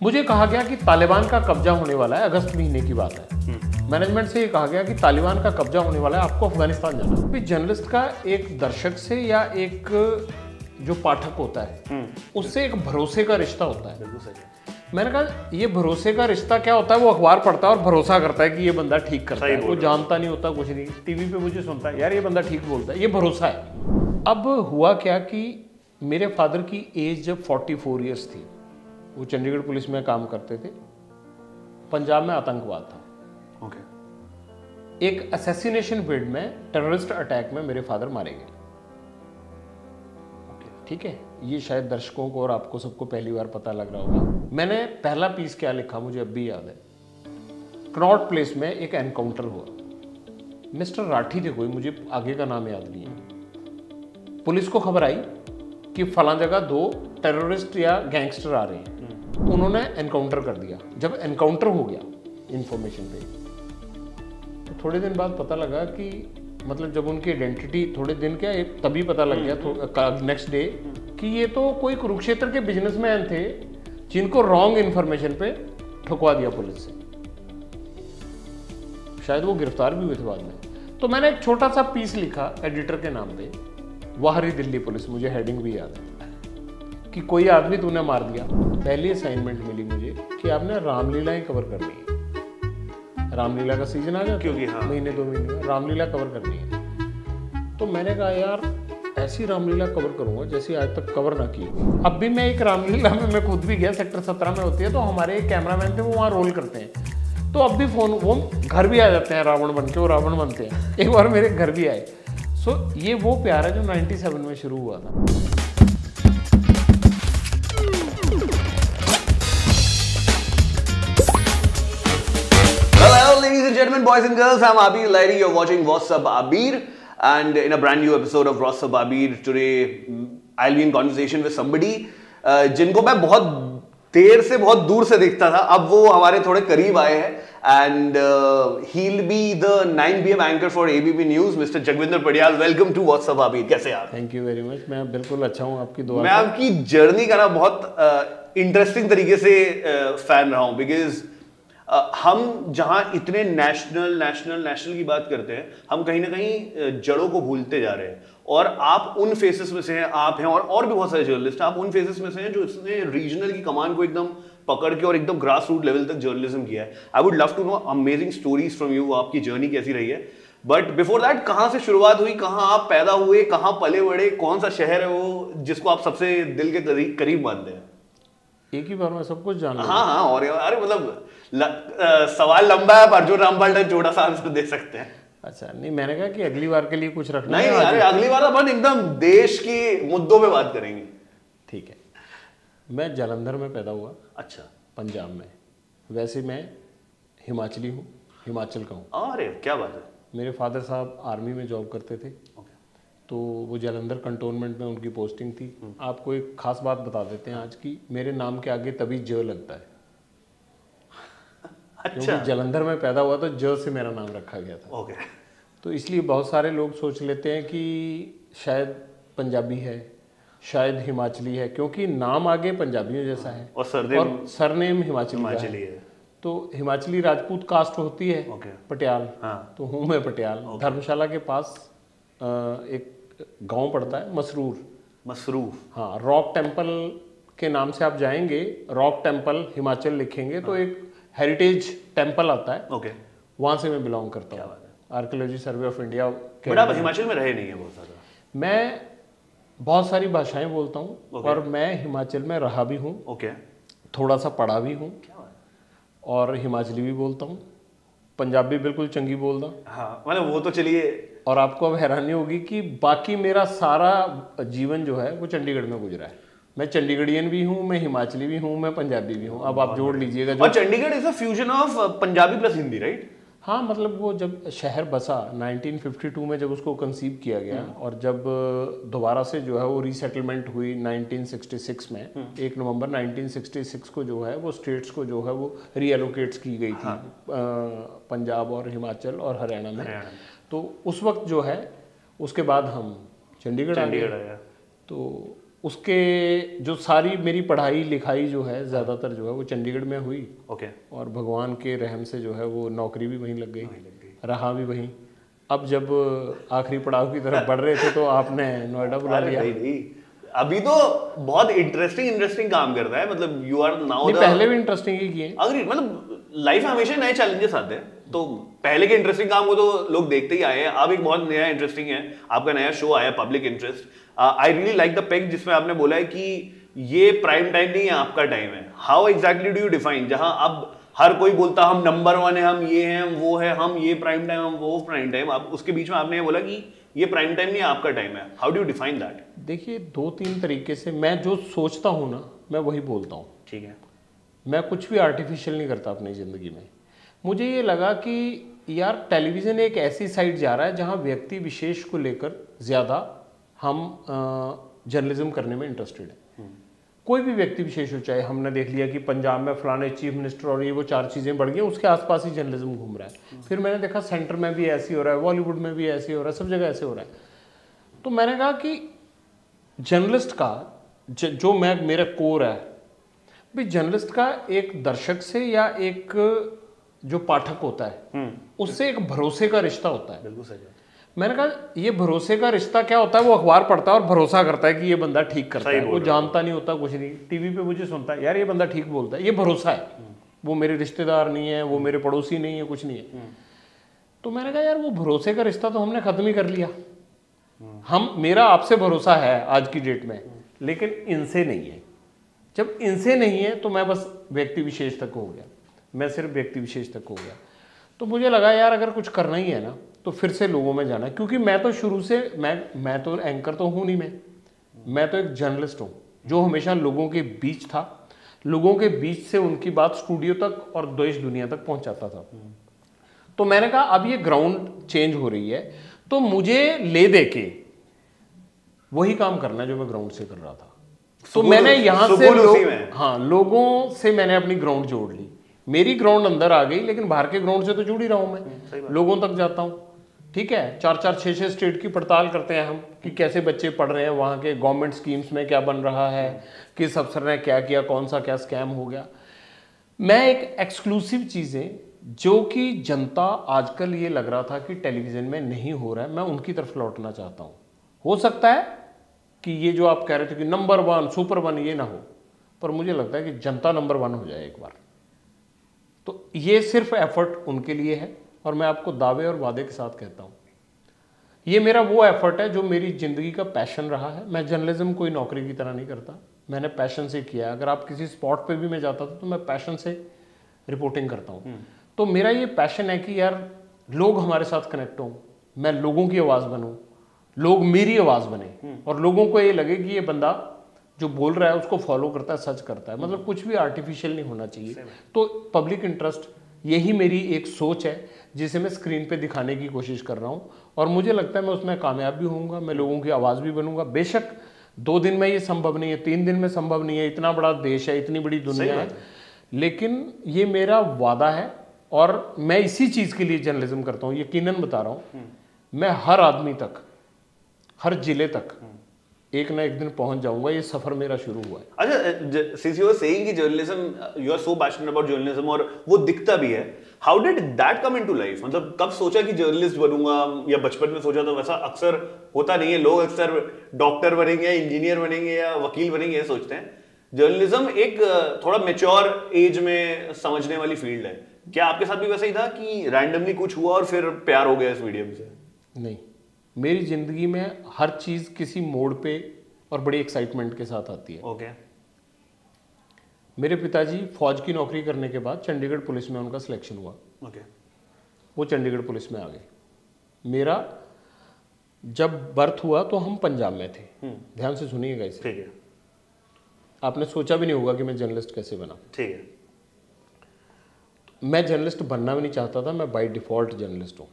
मुझे कहा गया कि तालिबान का कब्जा होने वाला है, अगस्त महीने की बात है। मैनेजमेंट से ये कहा गया कि तालिबान का कब्जा होने वाला है, आपको अफगानिस्तान जाना है। अभी जर्नलिस्ट का एक दर्शक से या एक जो पाठक होता है उससे एक भरोसे का रिश्ता होता है। मैंने कहा ये भरोसे का रिश्ता क्या होता है, वो अखबार पढ़ता है और भरोसा करता है कि ये बंदा ठीक करता है, वो जानता नहीं होता कुछ नहीं, टीवी पे मुझे सुनता है यार ये बंदा ठीक बोलता है, ये भरोसा है। अब हुआ क्या कि मेरे फादर की एज जब 44 ईयर्स थी, वो चंडीगढ़ पुलिस में काम करते थे, पंजाब में आतंकवाद था। एक असैसिनेशन बिड में, टेररिस्ट अटैक में मेरे फादर मारे गए। ठीक है, ये शायद दर्शकों को और आपको सबको पहली बार पता लग रहा होगा। मैंने पहला पीस क्या लिखा मुझे अब भी याद है। कनॉट प्लेस में एक एनकाउंटर हुआ, मिस्टर राठी थे कोई, मुझे आगे का नाम याद नहीं है। पुलिस को खबर आई कि फलां जगह 2 टेररिस्ट या गैंगस्टर आ रहे हैं, उन्होंने एनकाउंटर कर दिया। जब एनकाउंटर हो गया इंफॉर्मेशन पे, तो थोड़े दिन बाद पता लगा कि मतलब जब उनकी आइडेंटिटी, थोड़े दिन क्या तभी पता लग गया नेक्स्ट डे कि ये तो कोई कुरुक्षेत्र के बिजनेसमैन थे जिनको रॉन्ग इन्फॉर्मेशन पे ठुकवा दिया पुलिस से। शायद वो गिरफ्तार भी हुए थे बाद में। तो मैंने एक छोटा सा पीस लिखा एडिटर के नाम पे, वाहरी दिल्ली पुलिस, मुझे हेडिंग भी याद है, कि कोई आदमी तूने मार दिया। पहली असाइनमेंट मिली मुझे कि आपने रामलीलाएं कवर करनी है। रामलीला का सीजन आ गया क्योंकि महीने 2 महीने में रामलीला कवर करनी है। तो मैंने कहा यार ऐसी रामलीला कवर करूंगा जैसी आज तक कवर ना की। अब भी मैं एक रामलीला में मैं खुद भी गया, सेक्टर 17 में होती है, तो हमारे एक कैमरामैन थे वो वहाँ रोल करते हैं, तो अब भी फोन वो घर भी आ जाते हैं रावण बन के, वो रावण बनते हैं। एक बार मेरे घर भी आए। सो ये वो प्यार है जो 97 में शुरू हुआ था। Ladies and gentlemen, boys and girls, I'm Abir Lahiri. You're watching What's Up Abir, and in a brand new episode of What's Up Abir today, I'll be in conversation with somebody जिनको मैं बहुत देर से, बहुत दूर से देखता था, अब वो हमारे थोड़े करीब आए हैं, and he'll be the 9 PM anchor for ABP News, Mr. Jagvinder Padial. Welcome to What's Up Abir. कैसे आप? Thank you very much. मैं बिल्कुल अच्छा हूँ, आपकी दुआ। मैं आपकी जर्नी का ना बहुत इंटरेस्टिंग तरीके से फैन रहा हूँ, बिकॉज हम जहां इतने नेशनल की बात करते हैं, हम कहीं ना कहीं जड़ों को भूलते जा रहे हैं। और आप उन फेसेस में से हैं, आप हैं और भी बहुत सारे जर्नलिस्ट हैं, आप उन फेसेस में से हैं जो इसने रीजनल की कमान को एकदम पकड़ के और एकदम ग्रास रूट लेवल तक जर्नलिज्म किया है। I would love to know amazing stories from you, आपकी जर्नी कैसी रही है। बट बिफोर दैट, कहाँ से शुरुआत हुई, कहाँ आप पैदा हुए, कहाँ पले बड़े, कौन सा शहर है वो जिसको आप सबसे दिल के करीब मानते हैं? एक ही बार में सब कुछ जान। हाँ, और अरे मतलब सवाल लंबा है पर जो रामपाल टाइप छोटा सा आंसर दे सकते हैं। अच्छा, नहीं मैंने कहा कि अगली बार के लिए कुछ रखना नहीं, अरे अगली बार अपन एकदम देश के मुद्दों पे बात करेंगे। ठीक है। मैं जालंधर में पैदा हुआ। अच्छा। पंजाब में। वैसे मैं हिमाचली हूँ, हिमाचल का हूँ। अरे क्या बात है। मेरे फादर साहब आर्मी में जॉब करते थे, तो वो जालंधर कंटोनमेंट में उनकी पोस्टिंग थी। आपको एक खास बात बता देते हैं आज की, मेरे नाम के आगे तभी ज लगता है। अच्छा। क्योंकि जालंधर में पैदा हुआ तो ज से मेरा नाम रखा गया था। ओके। तो इसलिए बहुत सारे लोग सोच लेते हैं कि शायद पंजाबी है, शायद हिमाचली है, क्योंकि नाम आगे पंजाबियों जैसा है और सरनेम हिमाचली है। तो हिमाचली राजपूत कास्ट होती है। पटियाल। हाँ। तो हूँ मैं पटियाल। धर्मशाला के पास एक गांव पड़ता है मसरूफ। हाँ, रॉक टेम्पल के नाम से आप जाएंगे, रॉक टेम्पल हिमाचल लिखेंगे तो एक हेरिटेज टेम्पल आता है। ओके। वहाँ से मैं बिलोंग करता हूँ, archaeology survey of India. But आप हिमाचल में रहे नहीं है बहुत ज़्यादा। मैं बहुत सारी भाषाएं बोलता हूँ और मैं हिमाचल में रहा भी हूँ। ओके। थोड़ा सा पढ़ा भी हूँ और हिमाचली भी बोलता हूँ, पंजाबी बिल्कुल चंगी बोलता। हाँ, मतलब वो तो चलिए। और आपको अब हैरानी होगी कि बाकी मेरा सारा जीवन जो है वो चंडीगढ़ में गुजरा है। मैं चंडीगढ़ियन भी हूँ, मैं हिमाचली भी हूँ, मैं पंजाबी भी हूँ। अब आप जोड़ लीजिएगा। और Chandigarh is a fusion of Punjabi plus Hindi, right? हाँ, मतलब वो जब शहर बसा 1952 में, जब उसको कंसीव किया गया और जब दोबारा से जो है वो रीसेटलमेंट हुई 1966 में, 1 नवंबर 1966 को जो है वो स्टेट्स को जो है वो रीएलोकेट्स की गई थी। पंजाब और हिमाचल और हरियाणा में। तो उस वक्त जो है उसके बाद हम चंडीगढ़ आ गए। तो उसके जो सारी मेरी पढ़ाई लिखाई जो है ज़्यादातर जो है वो चंडीगढ़ में हुई। ओके। और भगवान के रहम से जो है वो नौकरी भी वहीं लग गई, रहा भी वहीं। अब जब आखिरी पड़ाव की तरफ बढ़ रहे थे तो आपने नोएडा बुला लिया। नहीं, अभी तो बहुत इंटरेस्टिंग काम करता है, मतलब यू आर नाउ पहले भी इंटरेस्टिंग ही किए। अग्री, मतलब लाइफ में हमेशा नए चैलेंजेस आते हैं, तो पहले के इंटरेस्टिंग काम को तो लोग देखते ही आए हैं। अब एक बहुत नया इंटरेस्टिंग है, आपका नया शो आया public interest. I really like the pic जिसमें आपने बोला है कि ये प्राइम टाइम नहीं है, आपका टाइम है। How exactly do you define, जहां अब हर कोई बोलता हम नंबर 1 है, हम ये हैं, वो है, हम ये प्राइम टाइम, हम वो प्राइम टाइम, अब उसके बीच में आपने ये बोला कि ये प्राइम टाइम नहीं है, आपका टाइम है। How do you define that? देखिए 2-3 तरीके से मैं जो सोचता हूँ ना, मैं वही बोलता हूँ। ठीक है। मैं कुछ भी आर्टिफिशियल नहीं करता अपनी ज़िंदगी में। मुझे ये लगा कि यार टेलीविज़न एक ऐसी साइड जा रहा है जहाँ व्यक्ति विशेष को लेकर ज़्यादा हम जर्नलिज्म करने में इंटरेस्टेड है। कोई भी व्यक्ति विशेष हो, चाहे हमने देख लिया कि पंजाब में फलाने चीफ मिनिस्टर और ये वो 4 चीज़ें बढ़ गई, उसके आसपास ही जर्नलिज्म घूम रहा है। फिर मैंने देखा सेंटर में भी ऐसे हो रहा है, बॉलीवुड में भी ऐसे हो रहा है, सब जगह ऐसे हो रहा है। तो मैंने कहा कि जर्नलिस्ट का जो मेरा कोर है भाई, जर्नलिस्ट का एक दर्शक से या एक जो पाठक होता है उससे एक भरोसे का रिश्ता होता है। बिल्कुल सही। मैंने कहा ये भरोसे का रिश्ता क्या होता है, वो अखबार पढ़ता है और भरोसा करता है कि ये बंदा ठीक करता है। वो जानता नहीं होता कुछ नहीं, टीवी पे मुझे सुनता है यार ये बंदा ठीक बोलता है, ये भरोसा है। वो मेरे रिश्तेदार नहीं है, वो मेरे पड़ोसी नहीं है, कुछ नहीं है। तो मैंने कहा यार वो भरोसे का रिश्ता तो हमने खत्म ही कर लिया। मेरा आपसे भरोसा है आज की डेट में, लेकिन इनसे नहीं है। जब इनसे नहीं है तो मैं बस व्यक्ति विशेष तक हो गया, मैं सिर्फ व्यक्ति विशेष तक हो गया। तो मुझे लगा यार अगर कुछ करना ही है ना तो फिर से लोगों में जाना है, क्योंकि मैं तो शुरू से मैं तो एंकर तो हूँ नहीं, मैं तो एक जर्नलिस्ट हूँ जो हमेशा लोगों के बीच था, लोगों के बीच से उनकी बात स्टूडियो तक और देश दुनिया तक पहुँचाता था। तो मैंने कहा अब ये ग्राउंड चेंज हो रही है तो मुझे ले दे के वही काम करना है जो मैं ग्राउंड से कर रहा था। तो मैंने यहाँ से लोगों से मैंने अपनी ग्राउंड जोड़ ली। मेरी ग्राउंड अंदर आ गई, लेकिन बाहर के ग्राउंड से तो जुड़ ही रहा हूँ मैं, लोगों तक जाता हूँ। ठीक है, 4-4, 6-6 स्टेट की पड़ताल करते हैं हम कि कैसे बच्चे पढ़ रहे हैं, वहाँ के गवर्नमेंट स्कीम्स में क्या बन रहा है, किस अफसर ने क्या किया, कौन सा क्या स्कैम हो गया। मैं एक एक्सक्लूसिव चीज़ें जो कि जनता आजकल ये लग रहा था कि टेलीविज़न में नहीं हो रहा है, मैं उनकी तरफ लौटना चाहता हूँ। हो सकता है कि ये जो आप कह रहे थे कि नंबर 1 सुपर 1 ये ना हो, पर मुझे लगता है कि जनता नंबर 1 हो जाए एक बार। तो ये सिर्फ एफर्ट उनके लिए है, और मैं आपको दावे और वादे के साथ कहता हूँ ये मेरा वो एफर्ट है जो मेरी ज़िंदगी का पैशन रहा है। मैं जर्नलिज्म कोई नौकरी की तरह नहीं करता, मैंने पैशन से किया। अगर आप किसी स्पॉट पे भी मैं जाता था तो मैं पैशन से रिपोर्टिंग करता हूँ। तो मेरा ये पैशन है कि यार लोग हमारे साथ कनेक्ट हों, मैं लोगों की आवाज़ बनूँ, लोग मेरी आवाज़ बने, और लोगों को ये लगे कि ये बंदा जो बोल रहा है उसको फॉलो करता है, सच करता है। मतलब कुछ भी आर्टिफिशियल नहीं होना चाहिए। तो पब्लिक इंटरेस्ट यही मेरी एक सोच है जिसे मैं स्क्रीन पे दिखाने की कोशिश कर रहा हूँ, और मुझे लगता है मैं उसमें कामयाब भी होऊंगा, मैं लोगों की आवाज़ भी बनूंगा। बेशक 2 दिन में ये संभव नहीं है, 3 दिन में संभव नहीं है, इतना बड़ा देश है, इतनी बड़ी दुनिया है, लेकिन ये मेरा वादा है और मैं इसी चीज़ के लिए जर्नलिज्म करता हूँ। यकीनन बता रहा हूँ, मैं हर आदमी तक, हर जिले तक एक ना एक दिन पहुंच जाऊंगा। ये सफर मेरा शुरू हुआ है। अच्छा, सिंस यू आर सेइंग कि journalism, you are so passionate about journalism और वो दिखता भी है, how did that come into life? मतलब कब सोचा कि जर्नलिस्ट बनूंगा, या बचपन में सोचा? तो वैसा अक्सर होता नहीं है, लोग अक्सर डॉक्टर बनेंगे, इंजीनियर बनेंगे या वकील बनेंगे ये सोचते हैं। जर्नलिज्म एक थोड़ा मैच्योर एज में समझने वाली फील्ड है। क्या आपके साथ भी वैसा ही था कि रैंडमली कुछ हुआ और फिर प्यार हो गया इस मीडियम से? नहीं, मेरी ज़िंदगी में हर चीज़ किसी मोड़ पे और बड़ी एक्साइटमेंट के साथ आती है। ओके। मेरे पिताजी फौज की नौकरी करने के बाद चंडीगढ़ पुलिस में उनका सिलेक्शन हुआ। ओके। वो चंडीगढ़ पुलिस में आ गए। मेरा जब बर्थ हुआ तो हम पंजाब में थे। ध्यान से सुनिएगा इसे। ठीक है। आपने सोचा भी नहीं होगा कि मैं जर्नलिस्ट कैसे बना। ठीक है। मैं जर्नलिस्ट बनना भी नहीं चाहता था, मैं बाय डिफॉल्ट जर्नलिस्ट हूँ।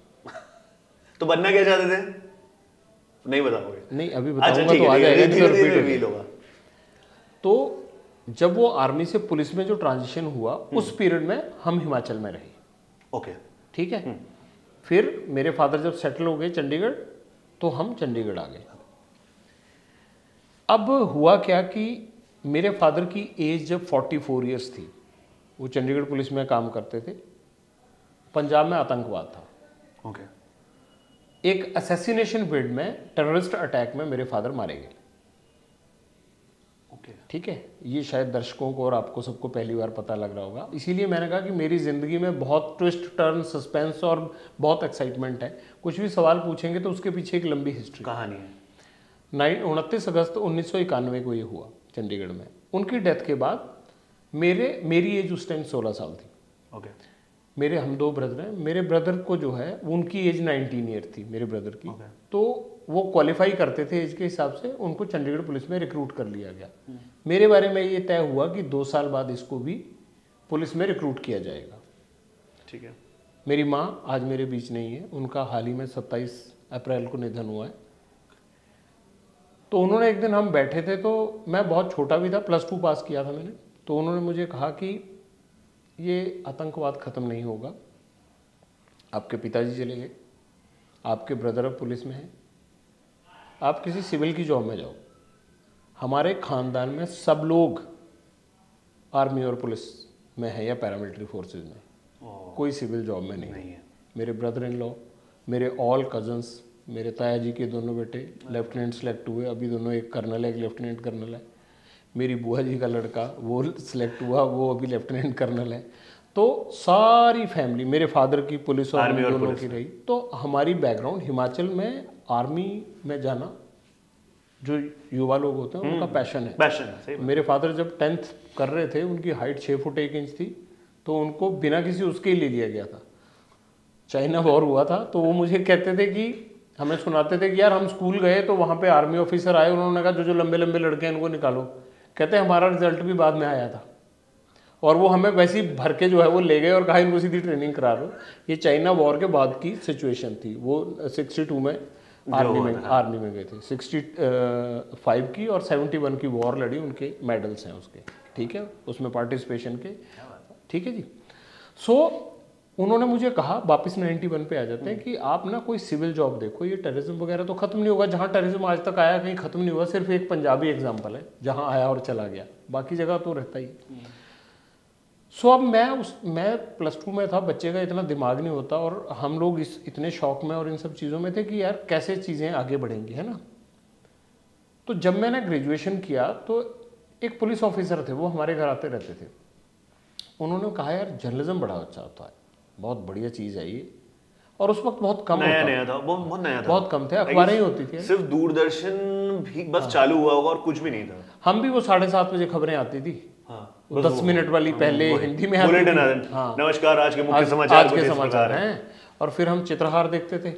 तो बनना क्या चाहते थे? नहीं बताओगे? नहीं, अभी बताऊंगा तो आ जाएगा। तो जब वो आर्मी से पुलिस में जो ट्रांजिशन हुआ उस पीरियड में हम हिमाचल में रहे। ओके। ठीक है। फिर मेरे फादर जब सेटल हो गए चंडीगढ़ तो हम चंडीगढ़ आ गए। अब हुआ क्या कि मेरे फादर की एज जब 44 ईयर्स थी, वो चंडीगढ़ पुलिस में काम करते थे, पंजाब में आतंकवाद था। ओके। एक असैसिनेशन बिड में, टेररिस्ट अटैक में मेरे फादर मारे गए। ओके। ठीक है, ये शायद दर्शकों को और आपको सबको पहली बार पता लग रहा होगा। इसीलिए मैंने कहा कि मेरी ज़िंदगी में बहुत ट्विस्ट, टर्न, सस्पेंस और बहुत एक्साइटमेंट है। कुछ भी सवाल पूछेंगे तो उसके पीछे एक लंबी हिस्ट्री, कहानी है। 29 अगस्त 1991 को ये हुआ चंडीगढ़ में। उनकी डेथ के बाद मेरी एज उस टाइम 16 साल थी। ओके। मेरे हम 2 ब्रदर हैं। मेरे ब्रदर को जो है उनकी एज 19 ईयर थी मेरे ब्रदर की। तो वो क्वालिफाई करते थे एज के हिसाब से, उनको चंडीगढ़ पुलिस में रिक्रूट कर लिया गया। मेरे बारे में ये तय हुआ कि 2 साल बाद इसको भी पुलिस में रिक्रूट किया जाएगा। ठीक है। मेरी माँ आज मेरे बीच नहीं है, उनका हाल ही में 27 अप्रैल को निधन हुआ है। तो उन्होंने एक दिन, हम बैठे थे तो मैं बहुत छोटा भी था, +2 पास किया था मैंने। तो उन्होंने मुझे कहा कि ये आतंकवाद ख़त्म नहीं होगा, आपके पिताजी चले गए, आपके ब्रदर अब पुलिस में हैं, आप किसी सिविल की जॉब में जाओ। हमारे ख़ानदान में सब लोग आर्मी और पुलिस में है या पैरामिलिट्री फोर्सेस में, कोई सिविल जॉब में नहीं है। मेरे ब्रदर इन लॉ, मेरे ऑल कजन्स, मेरे ताया जी के दोनों बेटे लेफ्टिनेंट सेलेक्ट हुए, अभी दोनों, एक कर्नल है एक लेफ्टिनेंट कर्नल है। मेरी बुआ जी का लड़का वो सिलेक्ट हुआ, वो अभी लेफ्टिनेंट कर्नल है। तो सारी फैमिली, मेरे फादर की पुलिस और आर्मी दोनों की रही। तो हमारी बैकग्राउंड हिमाचल में आर्मी में जाना, जो युवा लोग होते हैं उनका पैशन है। पैशन। मेरे फादर जब 10th कर रहे थे, उनकी हाइट 6 फुट 1 इंच थी, तो उनको बिना किसी उसके ही ले लिया गया था। चाइना वॉर हुआ था, तो वो मुझे कहते थे कि, हमें सुनाते थे कि यार हम स्कूल गए तो वहाँ पे आर्मी ऑफिसर आए, उन्होंने कहा जो लंबे लंबे लड़के हैं इनको निकालो। कहते हमारा रिजल्ट भी बाद में आया था, और वो हमें वैसे ही भर के जो है वो ले गए और कहा इनको सीधी ट्रेनिंग करा लो। ये चाइना वॉर के बाद की सिचुएशन थी। वो 62 में आर्मी में गए थे, 65 की और 71 की वॉर लड़ी, उनके मेडल्स हैं उसके, ठीक है, उसमें पार्टिसिपेशन के। ठीक है जी। सो उन्होंने मुझे कहा, वापस 91 पे आ जाते हैं, कि आप ना कोई सिविल जॉब देखो, ये टेररिज्म वगैरह तो खत्म नहीं होगा। जहाँ टेररिज्म आज तक आया कहीं खत्म नहीं हुआ, सिर्फ एक पंजाबी एग्जाम्पल है जहाँ आया और चला गया, बाकी जगह तो रहता ही। सो अब मैं +2 में था, बच्चे का इतना दिमाग नहीं होता, और हम लोग इतने शौक में और इन सब चीज़ों में थे कि यार कैसे चीज़ें आगे बढ़ेंगी, है ना। तो जब मैंने ग्रेजुएशन किया तो एक पुलिस ऑफिसर थे, वो हमारे घर आते रहते थे। उन्होंने कहा यार जर्नलिज्म बड़ा अच्छा होता है, बहुत बढ़िया चीज़ है ये, और उस वक्त बहुत कम नया था, बहुत नया था, बहुत कम थे, अखबारें ही होती थी, सिर्फ दूरदर्शन भी बस चालू हुआ होगा और कुछ भी नहीं था। हम भी वो 7:30 बजे खबरें आती थी, 10 मिनट वाली, पहले हिंदी में आती थी। हाँ, नमस्कार आज के मुख्य समाचार हैं, और फिर हम चित्रहार देखते थे,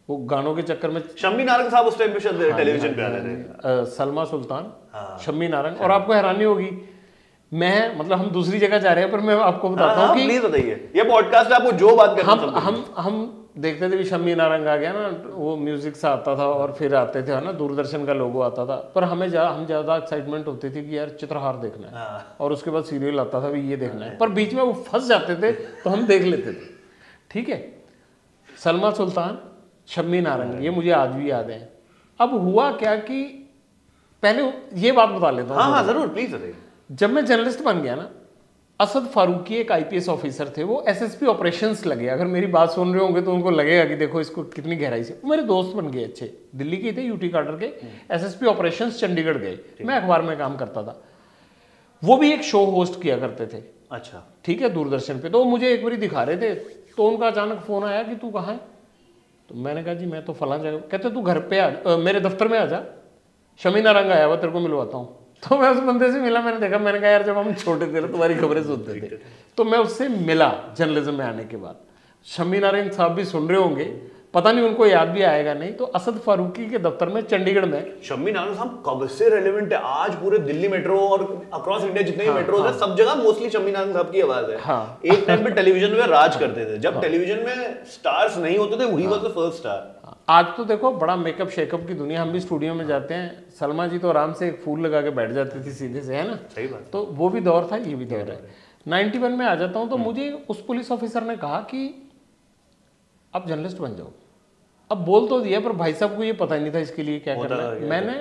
वो गानों के चक्कर में। शम्मी नारंग साहब उस टाइम पे टेलीविजन पे आते थे, सलमा सुल्तान, शम्मी नारंग। और आपको हैरानी होगी, मैं मतलब हम दूसरी जगह जा रहे हैं, पर मैं आपको बताता हूँ कि प्लीज बताइए, ये पॉडकास्ट आपको जो बात करना हम देखते थे भी शम्मी नारंग आ गया ना, वो म्यूजिक सा आता था, और फिर आते थे ना दूरदर्शन का लोगो आता था, पर हम ज़्यादा एक्साइटमेंट होती थी कि यार चित्रहार देखना है, और उसके बाद सीरियल आता था भी ये देखना है, पर बीच में वो फंस जाते थे तो हम देख लेते थे। ठीक है, सलमा सुल्तान, शम्मी नारंग, ये मुझे आज भी याद है। अब हुआ क्या कि पहले ये बात बता लेता हूँ। हाँ जरूर, प्लीज बताइए। जब मैं जर्नलिस्ट बन गया ना, असद फारूकी एक IPS ऑफिसर थे, वो SSP ऑपरेशंस लगे। अगर मेरी बात सुन रहे होंगे तो उनको लगेगा कि देखो इसको कितनी गहराई से, वो मेरे दोस्त बन गए अच्छे, दिल्ली के थे, UT काडर के, SSP ऑपरेशंस चंडीगढ़ गए, मैं अखबार में काम करता था, वो भी एक शो होस्ट किया करते थे। अच्छा, ठीक है, दूरदर्शन पे। तो मुझे एक बार दिखा रहे थे, तो उनका अचानक फोन आया कि तू कहाँ है, तो मैंने कहा जी मैं तो फलां जगह। कहते तू घर पे मेरे दफ्तर में आ जा, शम्मी नारंग आया हुआ, तेरे को मिलवाता हूँ। तो मैं उस बंदे से मिला, मैंने देखा, मैंने कहा यार जब हम छोटे थे तुम्हारी खबरें सुनते थे, तो मैं उससे मिला जर्नलिज्म में आने के बाद। शम्मी नारंग साहब भी सुन रहे होंगे, पता नहीं उनको याद भी आएगा नहीं, तो असद फारूकी के दफ्तर में चंडीगढ़ में। शम्मी नारंग साहब कब से रेलेवेंट है, आज पूरे दिल्ली मेट्रो और अक्रॉस इंडिया जितने भी मेट्रोज है सब जगह मोस्टली शम्मी नारंग साहब की आवाज है। हाँ, एक टाइम पे टेलीविजन में राज करते थे, जब टेलीविजन में स्टार्स नहीं होते थे, वही वाज द फर्स्ट स्टार। आज तो देखो बड़ा मेकअप शेकअप की दुनिया, हम भी स्टूडियो में जाते हैं, सलमा जी तो आराम से एक फूल लगा के बैठ जाती थी सीधे से, है ना। सही बात। तो वो भी दौर था, ये भी दौर है। 91 में आ जाता हूँ, तो मुझे उस पुलिस ऑफिसर ने कहा कि आप जर्नलिस्ट बन जाओ। अब बोल तो दिया, पर भाई साहब को ये पता ही नहीं था इसके लिए क्या करना है। मैंने